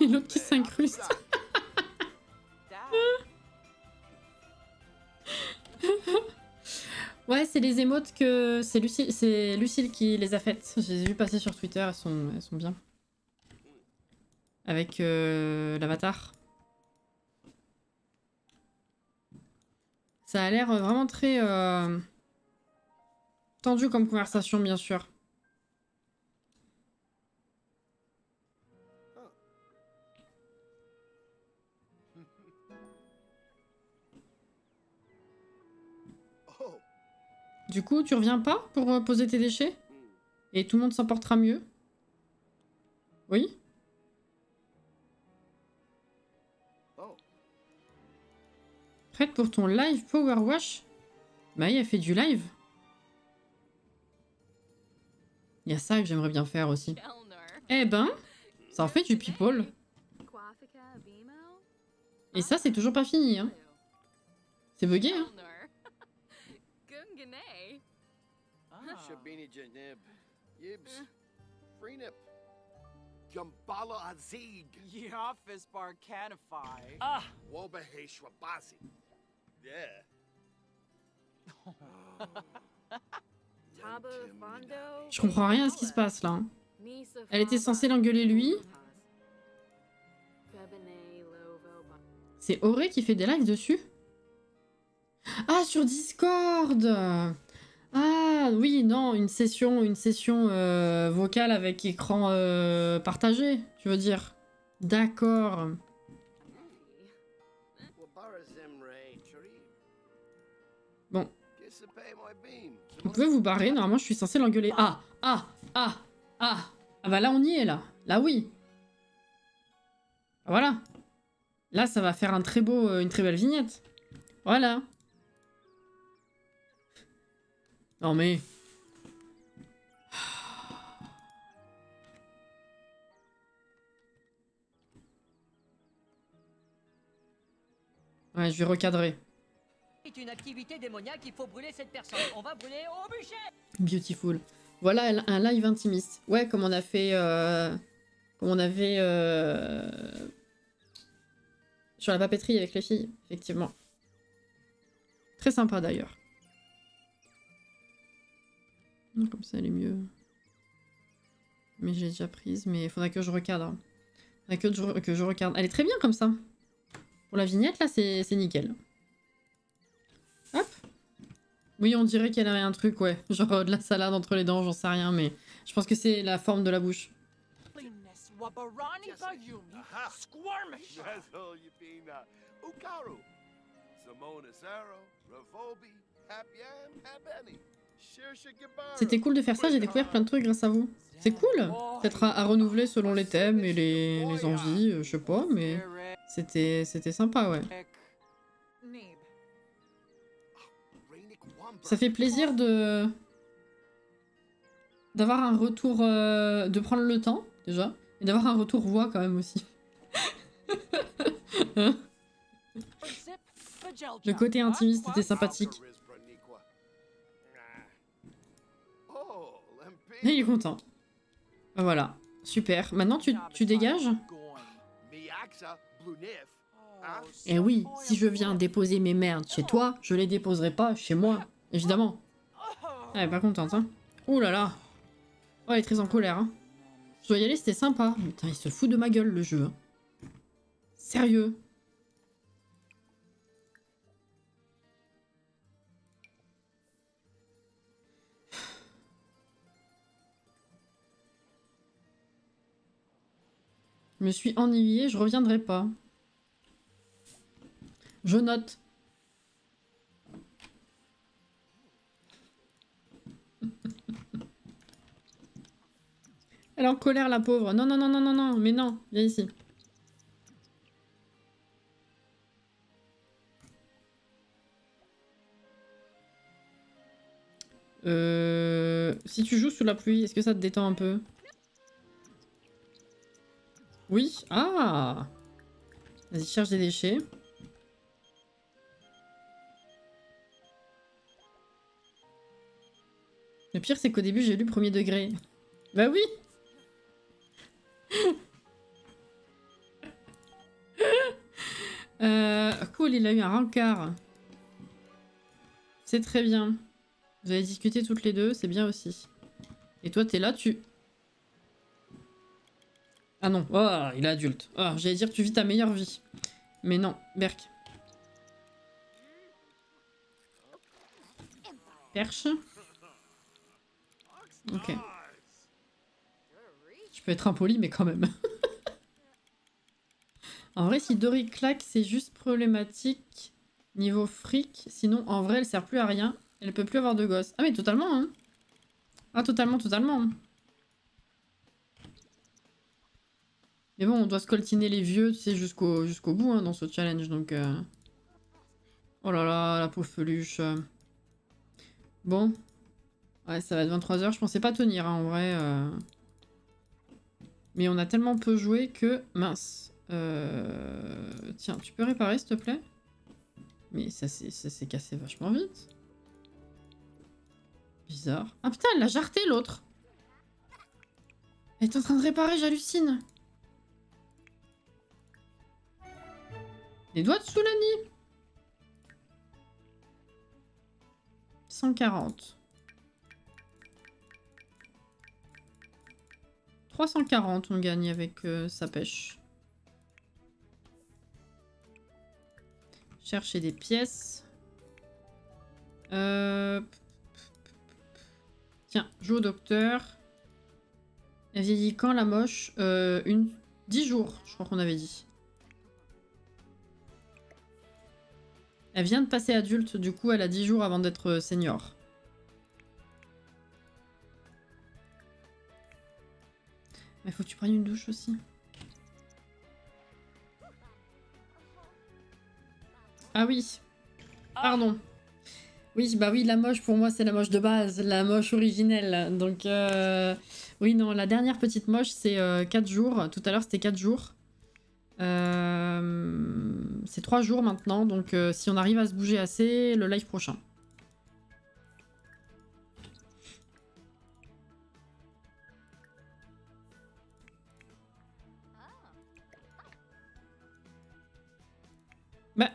Et l'autre qui s'incruste. Ouais, c'est les émotes que... c'est Lucille qui les a faites. Je les ai vues passer sur Twitter, elles sont bien. Avec l'avatar. Ça a l'air vraiment très tendu comme conversation, bien sûr. Du coup, tu reviens pas pour poser tes déchets? Et tout le monde s'en portera mieux? Oui? Prête pour ton live Power Wash? Maï a fait du live. Il y a ça que j'aimerais bien faire aussi. Eh ben, ça en fait du people. Et ça, c'est toujours pas fini, hein. C'est bugué, hein. Je comprends rien à ce qui se passe là. Hein. Elle était censée l'engueuler lui. C'est Auré qui fait des lives dessus? Ah, sur Discord! Ah oui, non, une session vocale avec écran partagé, tu veux dire? D'accord. Bon. Vous pouvez vous barrer, normalement je suis censée l'engueuler. Ah bah là on y est là. Là oui. Voilà. Là ça va faire un très beau, une très belle vignette. Voilà. Non mais... Ouais, je vais recadrer. C'est une activité démoniaque, il faut brûler cette personne. On va brûler au bûcher. Beautiful. Voilà un live intimiste. Ouais, comme on a fait... Comme on avait... sur la papeterie avec les filles, effectivement. Très sympa d'ailleurs. Comme ça elle est mieux. Mais j'ai déjà prise, mais il faudra que je recadre. Il faudra que je recadre. Elle est très bien comme ça. Pour la vignette, là, c'est nickel. Hop. Oui, on dirait qu'elle avait un truc, ouais. Genre de la salade entre les dents, j'en sais rien, mais je pense que c'est la forme de la bouche. C'était cool de faire ça, j'ai découvert plein de trucs grâce à vous. C'est cool. Peut-être à renouveler selon les thèmes et les envies, je sais pas, mais c'était sympa, ouais. Ça fait plaisir d'avoir un retour, de prendre le temps, déjà, et d'avoir un retour voix quand même aussi. Hein? Le côté intimiste était sympathique. Et il est content. Voilà, super. Maintenant, tu dégages? Eh oui, si je viens déposer mes merdes chez toi, je les déposerai pas chez moi, évidemment. Elle est pas contente, hein. Ouh là là. Oh, elle est très en colère, hein. Je dois y aller, c'était sympa. Putain, il se fout de ma gueule, le jeu. Hein. Sérieux. Je me suis ennuyée, je reviendrai pas. Je note. Elle est en colère, la pauvre. Non, non, non, non, non, non, mais non, viens ici. Si tu joues sous la pluie, est-ce que ça te détend un peu? Oui. Ah! Vas-y, cherche des déchets. Le pire, c'est qu'au début, j'ai lu premier degré. Bah oui! Cool, il a eu un rencard. C'est très bien. Vous avez discuté toutes les deux, c'est bien aussi. Et toi, t'es là, tu... Ah non, oh, il est adulte. Oh, j'allais dire tu vis ta meilleure vie. Mais non, Berk. Perche. Ok. Je peux être impoli, mais quand même. En vrai, si Dory claque, c'est juste problématique niveau fric. Sinon, en vrai, elle sert plus à rien. Elle peut plus avoir de gosses. Ah mais totalement, hein. Ah totalement, totalement. Mais bon, on doit scoltiner les vieux, tu sais, jusqu'au bout, hein, dans ce challenge, donc... Oh là là, la pauvre peluche. Bon. Ouais, ça va être 23 h, je pensais pas tenir, hein, en vrai. Mais on a tellement peu joué que... Mince. Tiens, tu peux réparer, s'il te plaît? Mais ça s'est cassé vachement vite. Bizarre. Ah putain, elle l'a jarté, l'autre. Elle est en train de réparer, j'hallucine. Les doigts de Soulani. 140. 340 on gagne avec sa pêche. Chercher des pièces. Tiens, joue au docteur. Elle vieillit quand la moche 10 jours, je crois qu'on avait dit. Elle vient de passer adulte, du coup elle a 10 jours avant d'être senior. Mais faut que tu prennes une douche aussi. Ah oui. Pardon. Oui, bah oui, la moche pour moi c'est la moche de base, la moche originelle. Donc oui, non, la dernière petite moche c'est 4 jours. Tout à l'heure c'était 4 jours. C'est 3 jours maintenant, donc si on arrive à se bouger assez, le live prochain. Bah,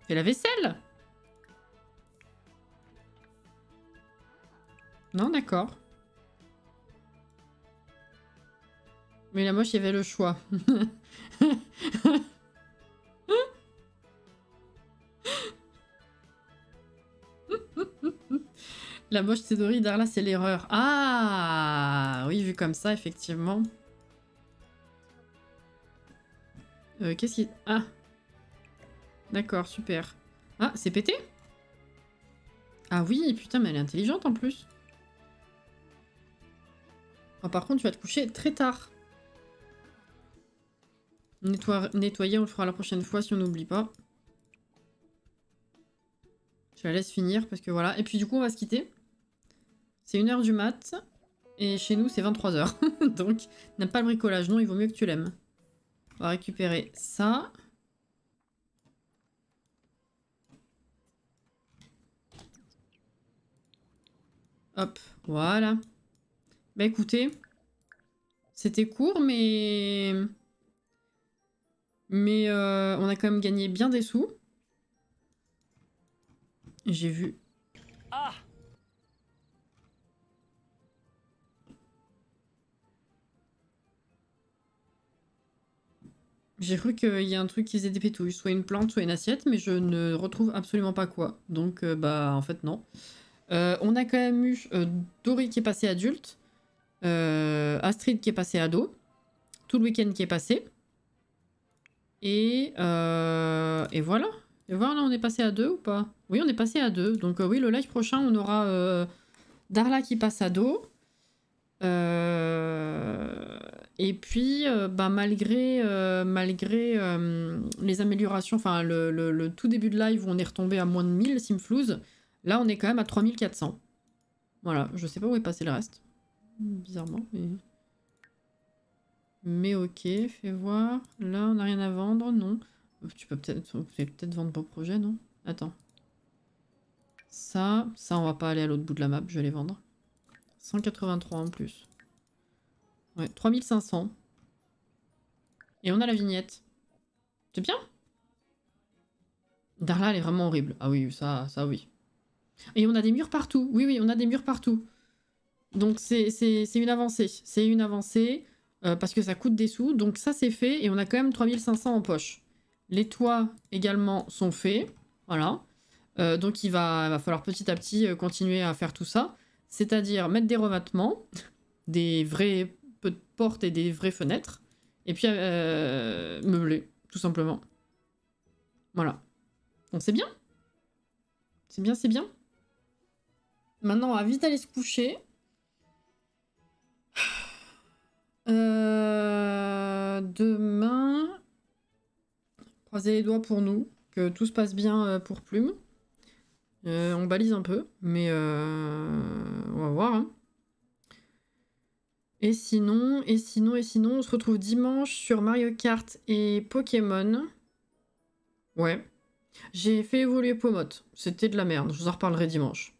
fais la vaisselle. Non, d'accord. Mais la moche, il y avait le choix. La moche Théodori, Darla, c'est l'erreur. Ah oui, vu comme ça, effectivement. Qu'est-ce qui... Ah. D'accord, super. Ah, c'est pété? Ah oui, putain, mais elle est intelligente en plus. Oh, par contre, tu vas te coucher très tard. Nettoyer, on le fera la prochaine fois si on n'oublie pas. Je la laisse finir parce que voilà. Et puis du coup, on va se quitter. C'est 1 h du mat. Et chez nous, c'est 23 h. Donc, n'aime pas le bricolage. Non, il vaut mieux que tu l'aimes. On va récupérer ça. Hop, voilà. Bah écoutez, c'était court, mais on a quand même gagné bien des sous. J'ai vu. Ah, J'ai cru qu'il y a un truc qui faisait des pétouilles, soit une plante, soit une assiette, mais je ne retrouve absolument pas quoi. Donc bah en fait non. On a quand même eu Dory qui est passé adulte, Astrid qui est passé ado, tout le week-end qui est passé. Et voilà. Et voilà, on est passé à 2 ou pas? Oui, on est passé à 2. Donc oui, le live prochain, on aura Darla qui passe ado. Et puis, bah, malgré les améliorations, enfin le tout début de live où on est retombé à moins de 1000 Simflouz, là on est quand même à 3400. Voilà, je sais pas où est passé le reste. Bizarrement, mais ok, fais voir. Là, on n'a rien à vendre, non. Tu peux peut-être vendre vos projets, non? Attends. Ça, on va pas aller à l'autre bout de la map, je vais les vendre. 183 en plus. Ouais, 3500. Et on a la vignette. C'est bien? Darla, elle est vraiment horrible. Ah oui, ça oui. Et on a des murs partout. Oui, oui, on a des murs partout. Donc c'est une avancée. C'est une avancée parce que ça coûte des sous. Donc ça, c'est fait. Et on a quand même 3500 en poche. Les toits également sont faits. Voilà. Donc il va falloir petit à petit continuer à faire tout ça. C'est-à-dire mettre des revêtements, des vraies portes et des vraies fenêtres. Et puis meubler, tout simplement. Voilà. Donc c'est bien. C'est bien, c'est bien. Maintenant, on va vite aller se coucher. Demain, croisez les doigts pour nous, que tout se passe bien pour Plume. On balise un peu, mais on va voir. Hein. Et sinon, on se retrouve dimanche sur Mario Kart et Pokémon. Ouais. J'ai fait évoluer Pomote. C'était de la merde, je vous en reparlerai dimanche.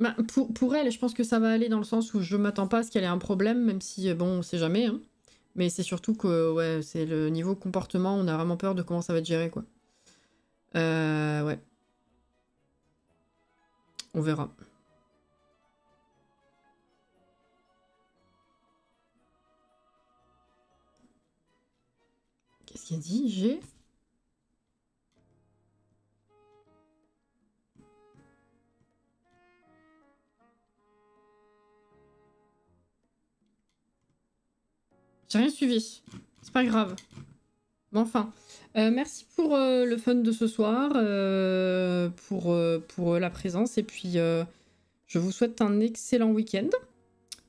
Bah, pour elle, je pense que ça va aller dans le sens où je m'attends pas à ce qu'elle ait un problème, même si, bon, on sait jamais. Hein. Mais c'est surtout que, ouais, c'est le niveau comportement, on a vraiment peur de comment ça va être géré, quoi. Ouais. On verra. Qu'est-ce qu'il a dit? J'ai... J'ai rien suivi. C'est pas grave. Bon, enfin. Merci pour le fun de ce soir, pour la présence. Et puis, je vous souhaite un excellent week-end.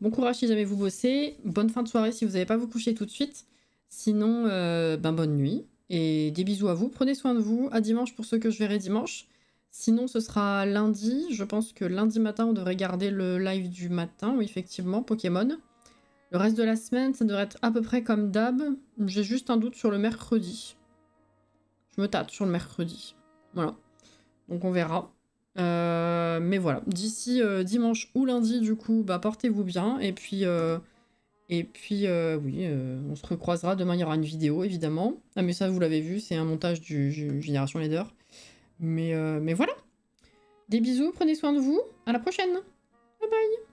Bon courage si jamais vous bossez. Bonne fin de soirée si vous n'allez pas vous coucher tout de suite. Sinon, bonne nuit. Et des bisous à vous. Prenez soin de vous. À dimanche pour ceux que je verrai dimanche. Sinon, ce sera lundi. Je pense que lundi matin, on devrait garder le live du matin. Oui, effectivement, Pokémon. Le reste de la semaine, ça devrait être à peu près comme d'hab. J'ai juste un doute sur le mercredi. Je me tâte sur le mercredi. Voilà. Donc on verra. Mais voilà. D'ici dimanche ou lundi, du coup, bah, portez-vous bien. Et puis, oui, on se recroisera. Demain, il y aura une vidéo, évidemment. Ah, mais ça, vous l'avez vu, c'est un montage du Génération Leader. Mais voilà. Des bisous, prenez soin de vous. À la prochaine. Bye bye.